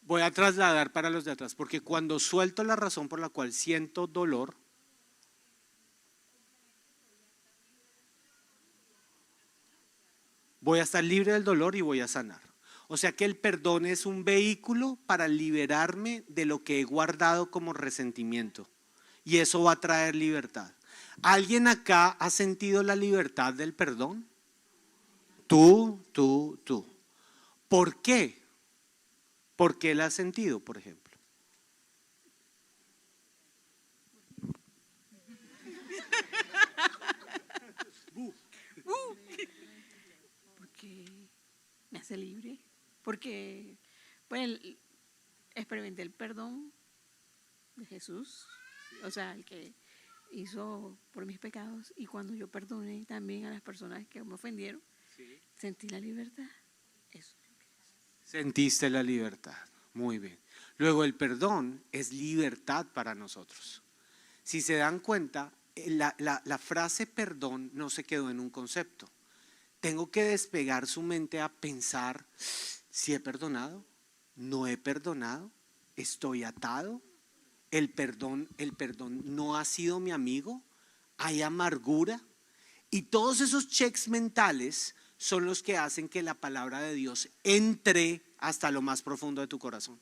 Voy a trasladar para los de atrás, porque cuando suelto la razón por la cual siento dolor, voy a estar libre del dolor y voy a sanar. O sea que el perdón es un vehículo para liberarme de lo que he guardado como resentimiento. Y eso va a traer libertad. ¿Alguien acá ha sentido la libertad del perdón? Tú. ¿Por qué? ¿Por qué la has sentido, por ejemplo? Porque me hace libre, porque pues experimenté el perdón de Jesús, o sea, el que hizo por mis pecados, y cuando yo perdoné también a las personas que me ofendieron, sentí la libertad. Eso. Sentiste la libertad, muy bien. Luego el perdón es libertad para nosotros. Si se dan cuenta, la frase perdón no se quedó en un concepto. Tengo que despegar su mente a pensar, si he perdonado, no he perdonado, estoy atado, el perdón no ha sido mi amigo, hay amargura. Y todos esos checks mentales son los que hacen que la palabra de Dios entre hasta lo más profundo de tu corazón.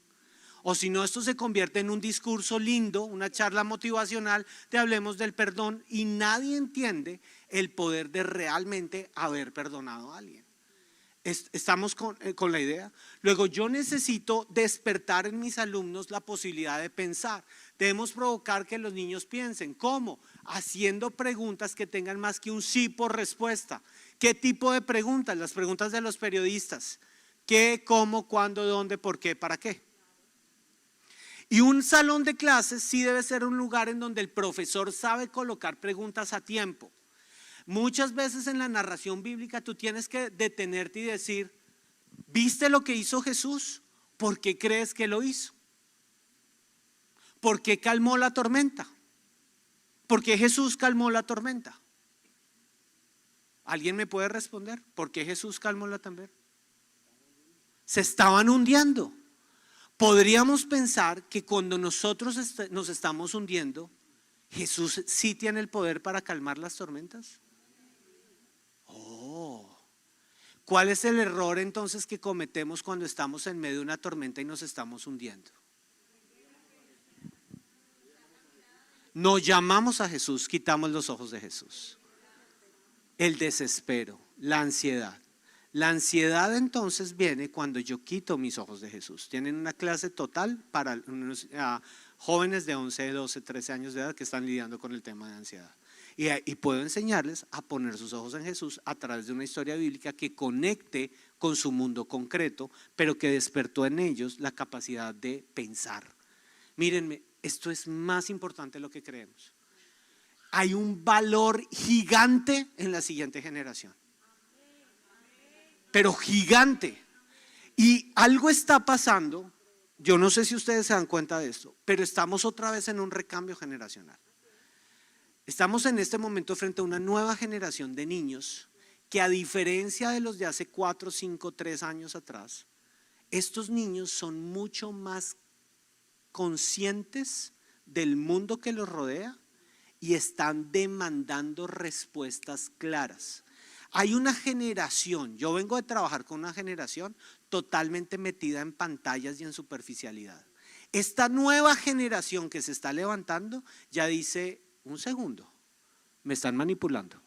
O si no, esto se convierte en un discurso lindo, una charla motivacional de hablemos del perdón y nadie entiende el poder de realmente haber perdonado a alguien. ¿Estamos con la idea? Luego, yo necesito despertar en mis alumnos la posibilidad de pensar. Debemos provocar que los niños piensen. ¿Cómo? Haciendo preguntas que tengan más que un sí por respuesta. ¿Qué tipo de preguntas? Las preguntas de los periodistas. ¿Qué, cómo, cuándo, dónde, por qué, para qué? Y un salón de clases sí debe ser un lugar en donde el profesor sabe colocar preguntas a tiempo. Muchas veces en la narración bíblica tú tienes que detenerte y decir, ¿viste lo que hizo Jesús? ¿Por qué crees que lo hizo? ¿Por qué calmó la tormenta? ¿Por qué Jesús calmó la tormenta? ¿Alguien me puede responder? ¿Por qué Jesús calmó la tormenta? Se estaban hundiendo. Podríamos pensar que cuando nosotros nos estamos hundiendo, Jesús sí tiene el poder para calmar las tormentas. ¿Cuál es el error entonces que cometemos cuando estamos en medio de una tormenta y nos estamos hundiendo? No llamamos a Jesús, quitamos los ojos de Jesús. El desespero, la ansiedad. La ansiedad entonces viene cuando yo quito mis ojos de Jesús. Tienen una clase total para jóvenes de 11, 12, 13 años de edad que están lidiando con el tema de ansiedad. Y puedo enseñarles a poner sus ojos en Jesús a través de una historia bíblica que conecte con su mundo concreto, pero que despertó en ellos la capacidad de pensar. Mírenme, esto es más importante de lo que creemos. Hay un valor gigante en la siguiente generación, pero gigante. Y algo está pasando, yo no sé si ustedes se dan cuenta de esto, pero estamos otra vez en un recambio generacional. Estamos en este momento frente a una nueva generación de niños que, a diferencia de los de hace 4, 5, 3 años atrás, estos niños son mucho más conscientes del mundo que los rodea y están demandando respuestas claras. Hay una generación, yo vengo de trabajar con una generación totalmente metida en pantallas y en superficialidad. Esta nueva generación que se está levantando ya dice, un segundo, me están manipulando.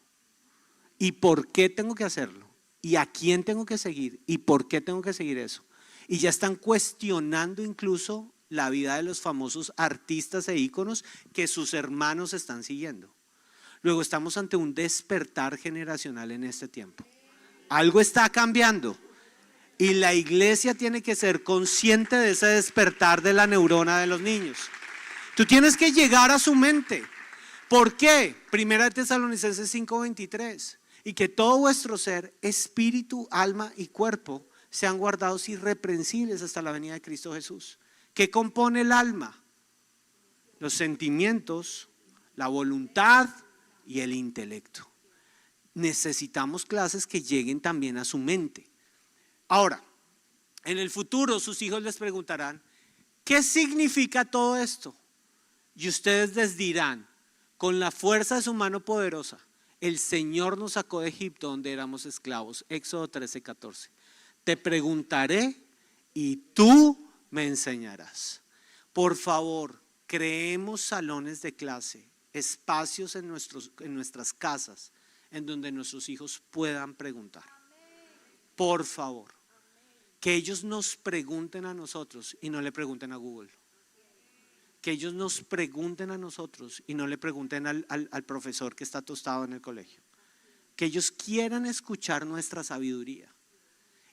¿Y por qué tengo que hacerlo? ¿Y a quién tengo que seguir? ¿Y por qué tengo que seguir eso? Y ya están cuestionando incluso la vida de los famosos artistas e íconos que sus hermanos están siguiendo. Luego estamos ante un despertar generacional en este tiempo. Algo está cambiando y la iglesia tiene que ser consciente de ese despertar de la neurona de los niños. Tú tienes que llegar a su mente. ¿Por qué? Primera de Tesalonicenses 5:23. Y que todo vuestro ser, espíritu, alma y cuerpo sean guardados irreprensibles hasta la venida de Cristo Jesús. ¿Qué compone el alma? Los sentimientos, la voluntad y el intelecto. Necesitamos clases que lleguen también a su mente. Ahora, en el futuro sus hijos les preguntarán, ¿qué significa todo esto? Y ustedes les dirán, con la fuerza de su mano poderosa, el Señor nos sacó de Egipto donde éramos esclavos. Éxodo 13:14. Te preguntaré y tú me enseñarás. Por favor, creemos salones de clase, espacios en nuestras casas en donde nuestros hijos puedan preguntar. Por favor, que ellos nos pregunten a nosotros y no le pregunten a Google. Que ellos nos pregunten a nosotros y no le pregunten al profesor que está tostado en el colegio. Que ellos quieran escuchar nuestra sabiduría.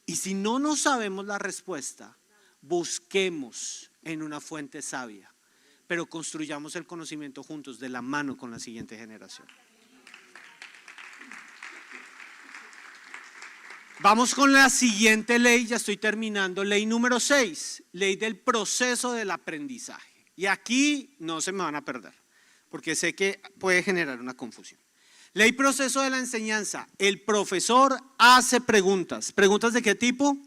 Y si no sabemos la respuesta, busquemos en una fuente sabia, pero construyamos el conocimiento juntos de la mano con la siguiente generación. Vamos con la siguiente ley, ya estoy terminando. Ley número 6, ley del proceso del aprendizaje. Y aquí no se me van a perder, porque sé que puede generar una confusión. Ley proceso de la enseñanza. El profesor hace preguntas. ¿Preguntas de qué tipo?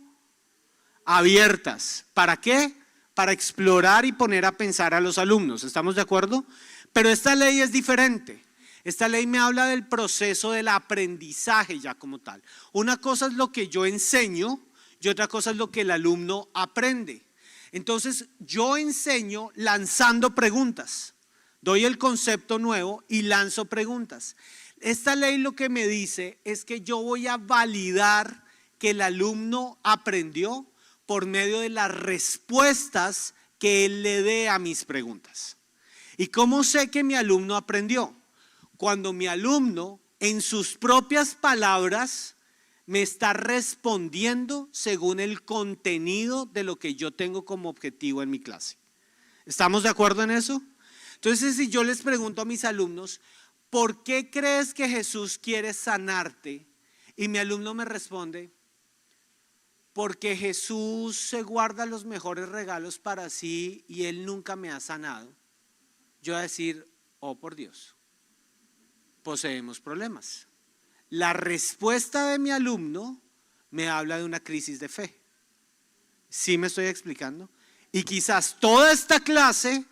Abiertas. ¿Para qué? Para explorar y poner a pensar a los alumnos. ¿Estamos de acuerdo? Pero esta ley es diferente. Esta ley me habla del proceso del aprendizaje ya como tal. Una cosa es lo que yo enseño y otra cosa es lo que el alumno aprende. Entonces yo enseño lanzando preguntas. Doy el concepto nuevo y lanzo preguntas. Esta ley lo que me dice es que yo voy a validar que el alumno aprendió por medio de las respuestas que él le dé a mis preguntas. ¿Y cómo sé que mi alumno aprendió? Cuando mi alumno en sus propias palabras me está respondiendo según el contenido de lo que yo tengo como objetivo en mi clase. ¿Estamos de acuerdo en eso? Entonces, si yo les pregunto a mis alumnos, ¿por qué crees que Jesús quiere sanarte? Y mi alumno me responde, porque Jesús se guarda los mejores regalos para sí y Él nunca me ha sanado. Yo voy a decir, oh por Dios, poseemos problemas. La respuesta de mi alumno me habla de una crisis de fe. ¿Sí me estoy explicando? Y quizás toda esta clase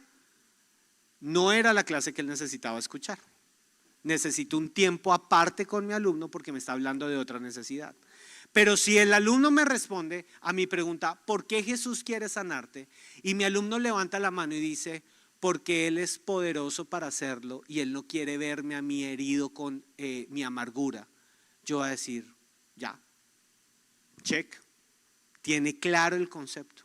no era la clase que él necesitaba escuchar. Necesito un tiempo aparte con mi alumno porque me está hablando de otra necesidad. Pero si el alumno me responde a mi pregunta, ¿por qué Jesús quiere sanarte? Y mi alumno levanta la mano y dice, porque Él es poderoso para hacerlo y Él no quiere verme a mí herido con mi amargura. Yo voy a decir, ya, check, tiene claro el concepto.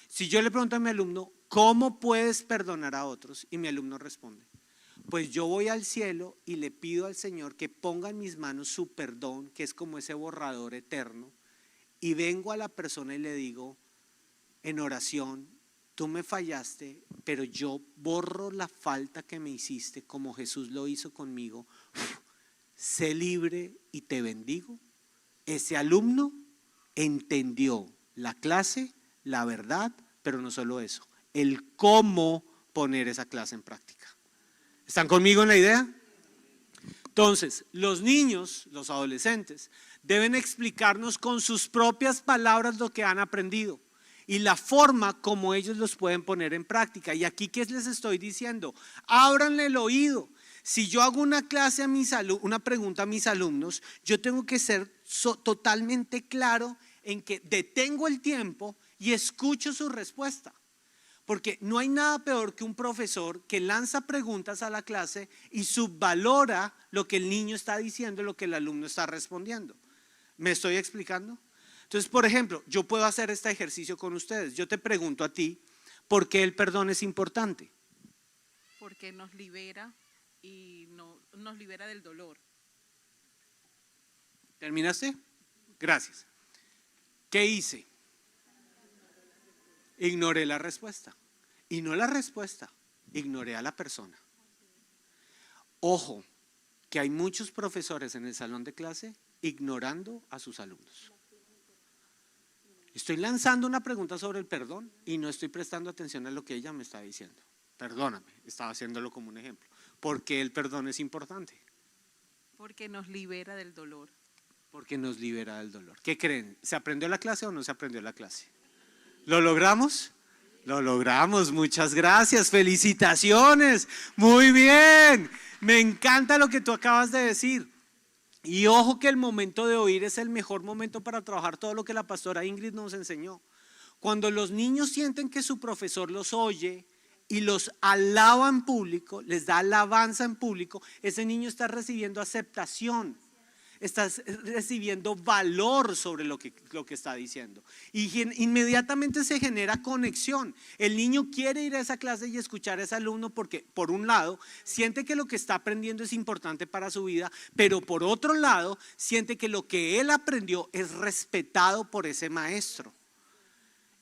Si yo le pregunto a mi alumno, ¿cómo puedes perdonar a otros? Y mi alumno responde, pues yo voy al cielo y le pido al Señor que ponga en mis manos su perdón, que es como ese borrador eterno, y vengo a la persona y le digo en oración, tú me fallaste, pero yo borro la falta que me hiciste como Jesús lo hizo conmigo. Sé libre y te bendigo. Ese alumno entendió la clase, la verdad, pero no solo eso, el cómo poner esa clase en práctica. ¿Están conmigo en la idea? Entonces, los niños, los adolescentes, deben explicarnos con sus propias palabras lo que han aprendido y la forma como ellos los pueden poner en práctica. Y aquí, ¿qué les estoy diciendo? Ábranle el oído. Si yo hago una clase una pregunta a mis alumnos, yo tengo que ser totalmente claro en que detengo el tiempo y escucho su respuesta. Porque no hay nada peor que un profesor que lanza preguntas a la clase y subvalora lo que el niño está diciendo, lo que el alumno está respondiendo. ¿Me estoy explicando? Entonces, por ejemplo, yo puedo hacer este ejercicio con ustedes. Yo te pregunto a ti, ¿por qué el perdón es importante? Porque nos libera y nos libera del dolor. ¿Terminaste? Gracias. ¿Qué hice? Ignoré la respuesta. Y no la respuesta, ignoré a la persona. Ojo, que hay muchos profesores en el salón de clase ignorando a sus alumnos. Estoy lanzando una pregunta sobre el perdón y no estoy prestando atención a lo que ella me está diciendo. Perdóname, estaba haciéndolo como un ejemplo. ¿Por qué el perdón es importante? Porque nos libera del dolor. Porque nos libera del dolor. ¿Qué creen? ¿Se aprendió la clase o no se aprendió la clase? ¿Lo logramos? Lo logramos, muchas gracias, felicitaciones, muy bien, me encanta lo que tú acabas de decir. Y ojo que el momento de oír es el mejor momento para trabajar todo lo que la pastora Ingrid nos enseñó. Cuando los niños sienten que su profesor los oye y los alaba en público, les da alabanza en público, ese niño está recibiendo aceptación. Estás recibiendo valor sobre lo que está diciendo. Y inmediatamente se genera conexión. El niño quiere ir a esa clase y escuchar a ese alumno porque, por un lado, siente que lo que está aprendiendo es importante para su vida, pero por otro lado, siente que lo que él aprendió es respetado por ese maestro.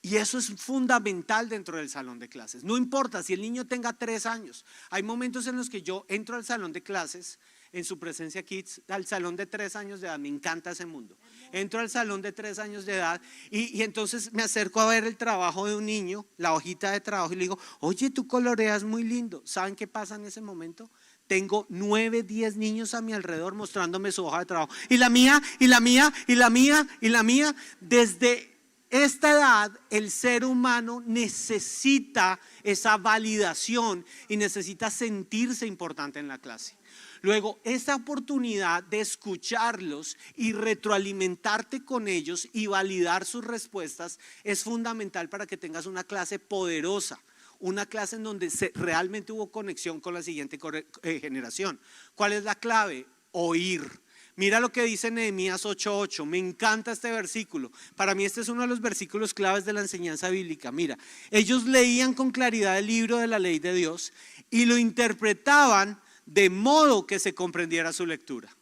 Y eso es fundamental dentro del salón de clases. No importa si el niño tenga 3 años. Hay momentos en los que yo entro al salón de clases en su presencia kids, al salón de 3 años de edad, me encanta ese mundo. Entro al salón de 3 años de edad y entonces me acerco a ver el trabajo de un niño, la hojita de trabajo y le digo, oye, tú coloreas muy lindo. ¿Saben qué pasa en ese momento? Tengo 9, 10 niños a mi alrededor mostrándome su hoja de trabajo. Y la mía, y la mía, y la mía, y la mía. Desde esta edad el ser humano necesita esa validación y necesita sentirse importante en la clase. Luego, esta oportunidad de escucharlos y retroalimentarte con ellos y validar sus respuestas es fundamental para que tengas una clase poderosa, una clase en donde realmente hubo conexión con la siguiente generación. ¿Cuál es la clave? Oír. Mira lo que dice Nehemías 8:8, me encanta este versículo. Para mí este es uno de los versículos claves de la enseñanza bíblica. Mira, ellos leían con claridad el libro de la ley de Dios y lo interpretaban de modo que se comprendiera su lectura.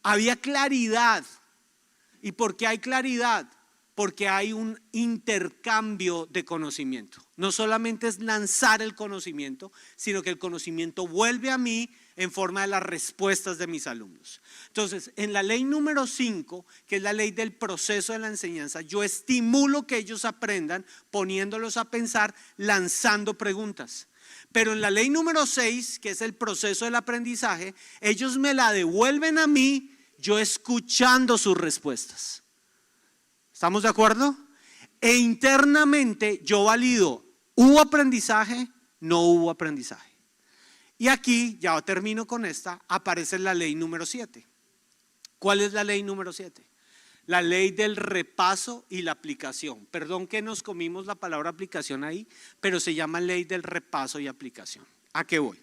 Había claridad. ¿Y por qué hay claridad? Porque hay un intercambio de conocimiento. No solamente es lanzar el conocimiento, sino que el conocimiento vuelve a mí en forma de las respuestas de mis alumnos. Entonces, en la ley número 5, que es la ley del proceso de la enseñanza, yo estimulo que ellos aprendan poniéndolos a pensar, lanzando preguntas. Pero en la ley número 6, que es el proceso del aprendizaje, ellos me la devuelven a mí, yo escuchando sus respuestas. ¿Estamos de acuerdo? E internamente yo valido, ¿hubo aprendizaje? No hubo aprendizaje. Y aquí, ya termino con esta, aparece la ley número 7. ¿Cuál es la ley número 7? La ley del repaso y la aplicación. Perdón que nos comimos la palabra aplicación ahí, pero se llama ley del repaso y aplicación. ¿A qué voy?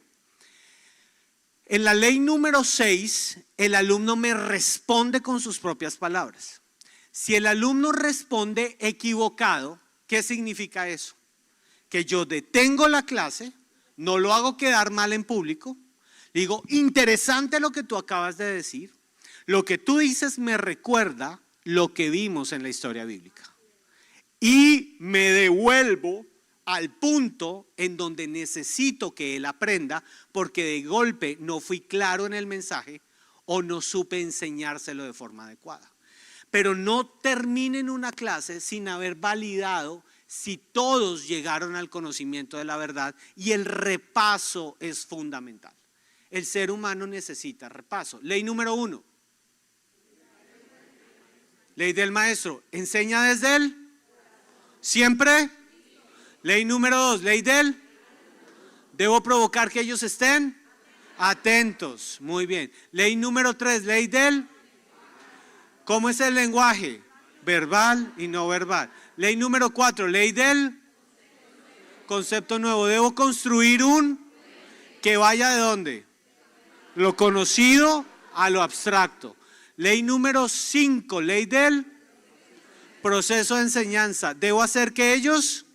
En la ley número 6, el alumno me responde con sus propias palabras. Si el alumno responde equivocado, ¿qué significa eso? Que yo detengo la clase, no lo hago quedar mal en público, digo, interesante lo que tú acabas de decir, lo que tú dices me recuerda lo que vimos en la historia bíblica. Y me devuelvo al punto en donde necesito que él aprenda, porque de golpe no fui claro en el mensaje o no supe enseñárselo de forma adecuada. Pero no terminen una clase sin haber validado si todos llegaron al conocimiento de la verdad, y el repaso es fundamental. El ser humano necesita repaso. Ley número 1. Ley del maestro. ¿Enseña desde él? ¿Siempre? Ley número 2. Ley del. ¿Debo provocar que ellos estén atentos? Muy bien. Ley número 3. Ley del. ¿Cómo es el lenguaje? Verbal y no verbal. Ley número 4, ley del concepto nuevo. Debo construir un que vaya de dónde? Lo conocido a lo abstracto. Ley número 5, ley del proceso de enseñanza. Debo hacer que ellos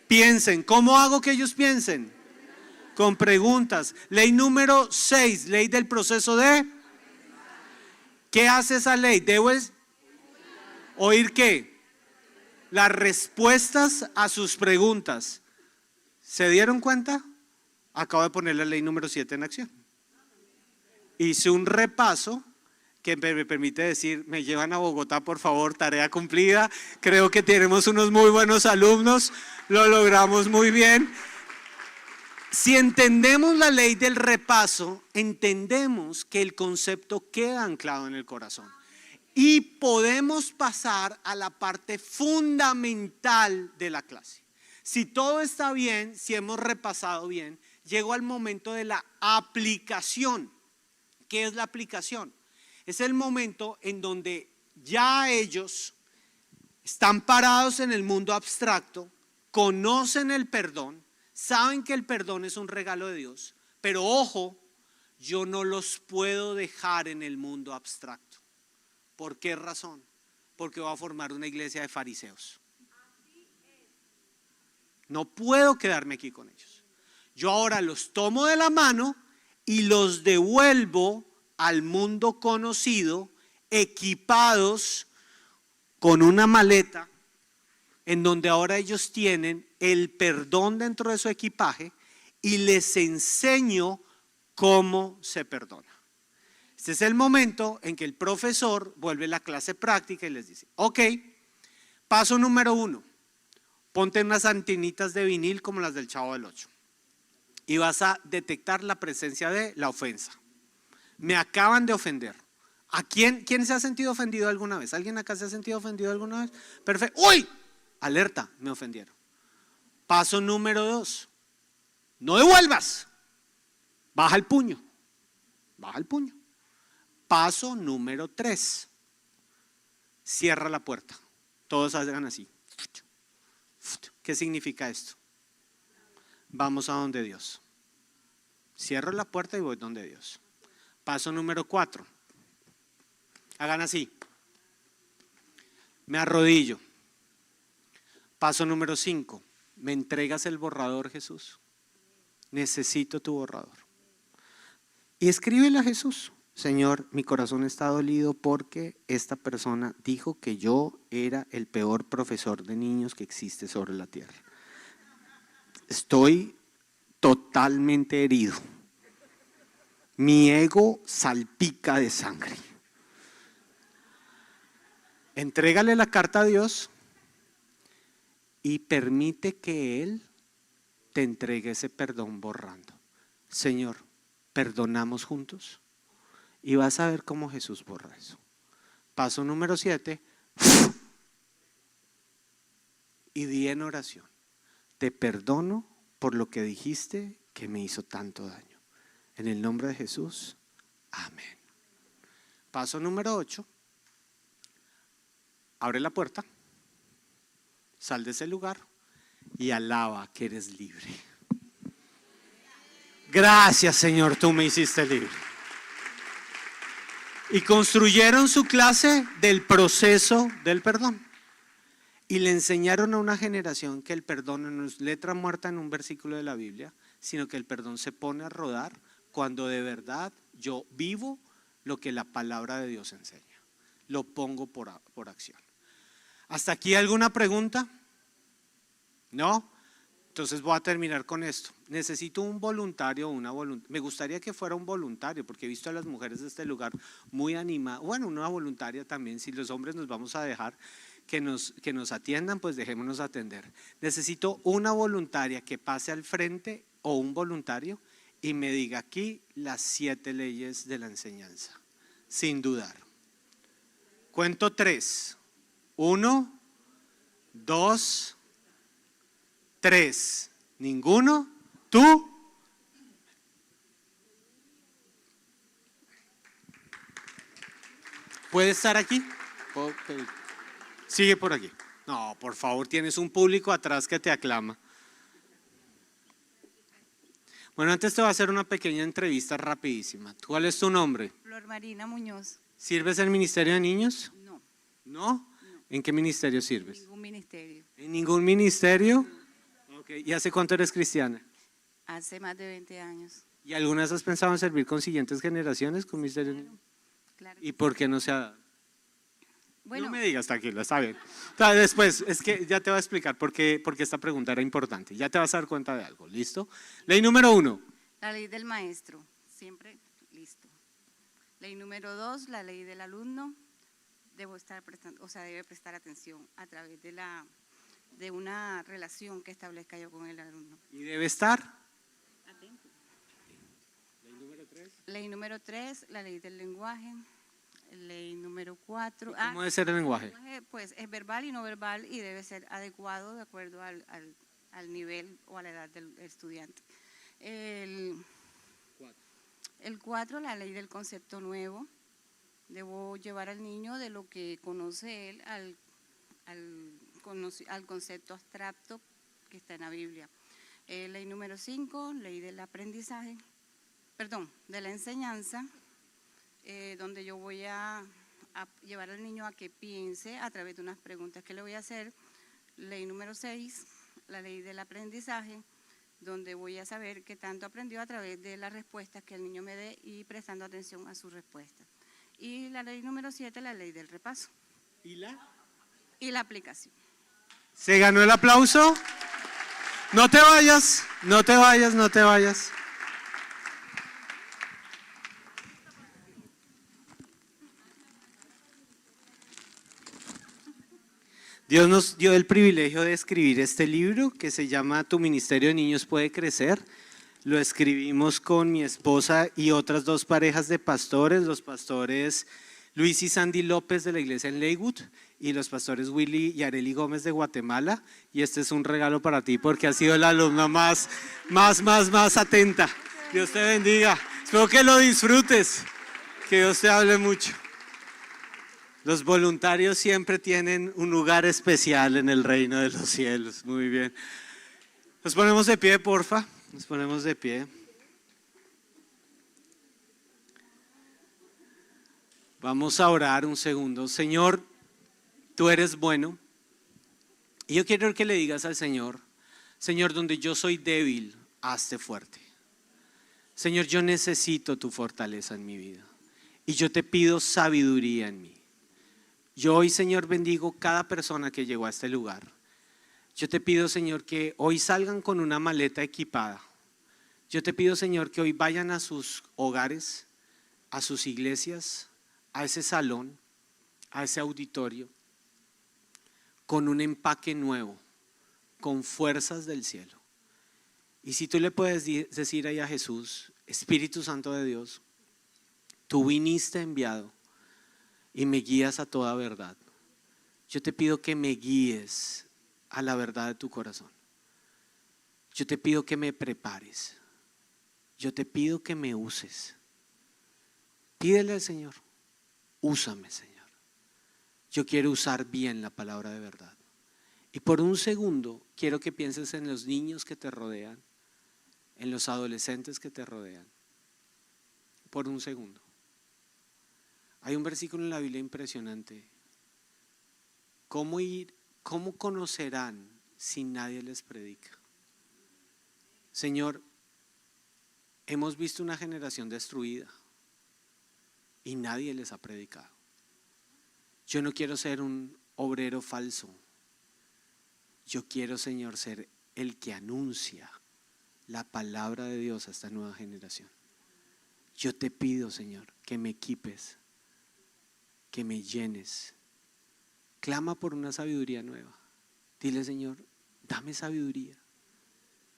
piensen. ¿Cómo hago que ellos piensen? Con preguntas. Ley número 6, ley del proceso de. ¿Qué hace esa ley? Debo oír ¿qué? Las respuestas a sus preguntas. ¿Se dieron cuenta? Acabo de poner la ley número 7 en acción. Hice un repaso que me permite decir, me llevan a Bogotá, por favor, tarea cumplida. Creo que tenemos unos muy buenos alumnos, lo logramos muy bien. Si entendemos la ley del repaso, entendemos que el concepto queda anclado en el corazón y podemos pasar a la parte fundamental de la clase. Si todo está bien, si hemos repasado bien, llego al momento de la aplicación. ¿Qué es la aplicación? Es el momento en donde ya ellos están parados en el mundo abstracto, conocen el perdón, saben que el perdón es un regalo de Dios, pero ojo, yo no los puedo dejar en el mundo abstracto. ¿Por qué razón? Porque voy a formar una iglesia de fariseos. No puedo quedarme aquí con ellos. Yo ahora los tomo de la mano y los devuelvo al mundo conocido, equipados con una maleta, en donde ahora ellos tienen el perdón dentro de su equipaje y les enseño cómo se perdona. Este es el momento en que el profesor vuelve la clase práctica y les dice, ok, paso número 1, ponte unas antenitas de vinil como las del Chavo del 8 y vas a detectar la presencia de la ofensa. Me acaban de ofender. ¿A quién se ha sentido ofendido alguna vez? ¿Alguien acá se ha sentido ofendido alguna vez? Perfecto. ¡Uy! Alerta, me ofendieron. Paso número 2. No devuelvas. Baja el puño. Baja el puño. Paso número 3. Cierra la puerta. Todos hagan así. ¿Qué significa esto? Vamos a donde Dios. Cierro la puerta y voy donde Dios. Paso número 4. Hagan así. Me arrodillo. Paso número 5. ¿Me entregas el borrador, Jesús? Necesito tu borrador. Y escríbele a Jesús. Señor, mi corazón está dolido porque esta persona dijo que yo era el peor profesor de niños que existe sobre la tierra. Estoy totalmente herido. Mi ego salpica de sangre. Entrégale la carta a Dios y permite que Él te entregue ese perdón borrando. Señor, ¿perdonamos juntos? Y vas a ver cómo Jesús borra eso. Paso número 7. Y di en oración: te perdono por lo que dijiste que me hizo tanto daño. En el nombre de Jesús, amén. Paso número 8. Abre la puerta, sal de ese lugar y alaba que eres libre. Gracias, Señor, tú me hiciste libre. Y construyeron su clase del proceso del perdón. Y le enseñaron a una generación que el perdón no es letra muerta en un versículo de la Biblia, sino que el perdón se pone a rodar cuando de verdad yo vivo lo que la palabra de Dios enseña. Lo pongo por acción. ¿Hasta aquí alguna pregunta? ¿No? Entonces voy a terminar con esto. Necesito un voluntario o una voluntaria. Me gustaría que fuera un voluntario, porque he visto a las mujeres de este lugar muy animadas. Bueno, una voluntaria también. Si los hombres nos vamos a dejar que nos atiendan, pues dejémonos atender. Necesito una voluntaria que pase al frente o un voluntario y me diga aquí las 7 leyes de la enseñanza, sin dudar. Cuento 3. 1, 2, 3. ¿Ninguno? ¿Tú? ¿Puede estar aquí? Sigue por aquí. No, por favor, tienes un público atrás que te aclama. Bueno, antes te voy a hacer una pequeña entrevista rapidísima. ¿Cuál es tu nombre? Flor Marina Muñoz. ¿Sirves en el Ministerio de Niños? No. ¿No? ¿En qué ministerio sirves? Ningún ministerio. ¿En ningún ministerio? Okay. ¿Y hace cuánto eres cristiana? Hace más de 20 años. ¿Y alguna vez has pensado en servir con siguientes generaciones con Ministerio de Niños? Claro. ¿Y por qué no se ha dado? Bueno, No me digas, tranquilo, está bien. Después, es que ya te voy a explicar por qué esta pregunta era importante. Ya te vas a dar cuenta de algo, ¿listo? Ley número 1. la ley del maestro, siempre listo. Ley número 2, la ley del alumno, debe prestar atención a través de una relación que establezca yo con el alumno. ¿Y debe estar? Atento. Ley número 3, la ley del lenguaje. Ley número 4. ¿Cómo debe ser el lenguaje? Pues es verbal y no verbal y debe ser adecuado de acuerdo al nivel o a la edad del estudiante. El 4, la ley del concepto nuevo. Debo llevar al niño de lo que conoce él al concepto abstracto que está en la Biblia. Ley número 5, ley del aprendizaje, de la enseñanza, donde yo voy a llevar al niño a que piense a través de unas preguntas que le voy a hacer. Ley número 6, la ley del aprendizaje, donde voy a saber qué tanto aprendió a través de las respuestas que el niño me dé y prestando atención a sus respuestas. Y la ley número 7, la ley del repaso. ¿Y la? Y la aplicación. ¿Se ganó el aplauso? No te vayas, no te vayas, no te vayas. Dios nos dio el privilegio de escribir este libro que se llama Tu Ministerio de Niños Puede Crecer. Lo escribimos con mi esposa y otras 2 parejas de pastores, los pastores Luis y Sandy López de la iglesia en Lakewood y los pastores Willy y Areli Gómez de Guatemala. Y este es un regalo para ti porque has sido la alumna más atenta. Dios te bendiga. Espero que lo disfrutes. Que Dios te hable mucho. Los voluntarios siempre tienen un lugar especial en el reino de los cielos. Muy bien. Nos ponemos de pie, porfa. Nos ponemos de pie. Vamos a orar un segundo. Señor, tú eres bueno. Y yo quiero que le digas al Señor, Señor, donde yo soy débil, hazte fuerte. Señor, yo necesito tu fortaleza en mi vida. Y yo te pido sabiduría en mí. Yo hoy, Señor, bendigo cada persona que llegó a este lugar. Yo te pido, Señor, que hoy salgan con una maleta equipada. Yo te pido, Señor, que hoy vayan a sus hogares, a sus iglesias, a ese salón, a ese auditorio, con un empaque nuevo, con fuerzas del cielo. Y si tú le puedes decir ahí a Jesús, Espíritu Santo de Dios, tú viniste enviado y me guías a toda verdad. Yo te pido que me guíes a la verdad de tu corazón. Yo te pido que me prepares. Yo te pido que me uses. Pídele al Señor, úsame, Señor. Yo quiero usar bien la palabra de verdad. Y por un segundo quiero que pienses en los niños que te rodean, en los adolescentes que te rodean. Por un segundo. Hay un versículo en la Biblia impresionante. ¿Cómo conocerán si nadie les predica? Señor, hemos visto una generación destruida y nadie les ha predicado. Yo no quiero ser un obrero falso. Yo quiero, Señor, ser el que anuncia la palabra de Dios a esta nueva generación. Yo te pido, Señor, que me equipes, que me llenes. Clama por una sabiduría nueva. Dile, Señor, dame sabiduría,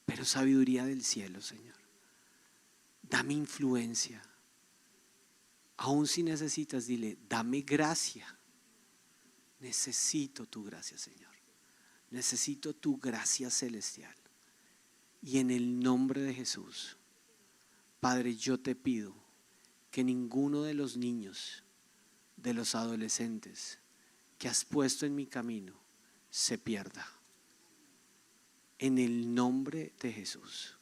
pero sabiduría del cielo, Señor. Dame influencia. Aún si necesitas, dile, dame gracia. Necesito tu gracia, Señor. Necesito tu gracia celestial. Y en el nombre de Jesús, Padre, yo te pido que ninguno de los niños, de los adolescentes que has puesto en mi camino se pierda. En el nombre de Jesús,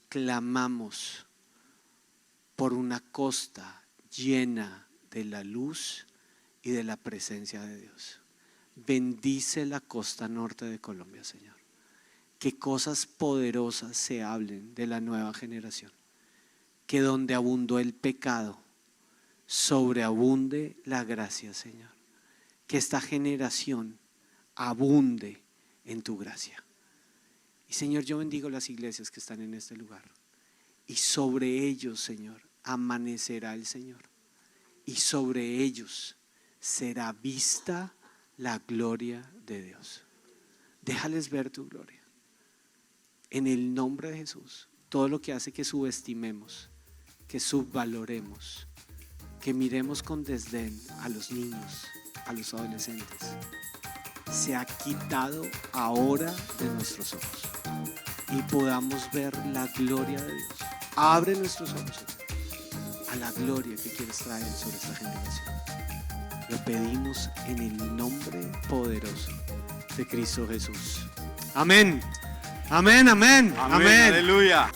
clamamos por una costa llena de la luz y de la presencia de Dios. Bendice la costa norte de Colombia, Señor. Que cosas poderosas se hablen de la nueva generación. Que donde abundó el pecado, sobreabunde la gracia, Señor. Que esta generación abunde en tu gracia. Y Señor, yo bendigo las iglesias que están en este lugar. Y sobre ellos, Señor, amanecerá el Señor. Y sobre ellos será vista la gloria de Dios. Déjales ver tu gloria. En el nombre de Jesús, todo lo que hace que subestimemos, que subvaloremos, que miremos con desdén a los niños, a los adolescentes, se ha quitado ahora de nuestros ojos y podamos ver la gloria de Dios. Abre nuestros ojos a la gloria que quieres traer sobre esta generación. Lo pedimos en el nombre poderoso de Cristo Jesús. Amén. Amén, amén, amén. Aleluya.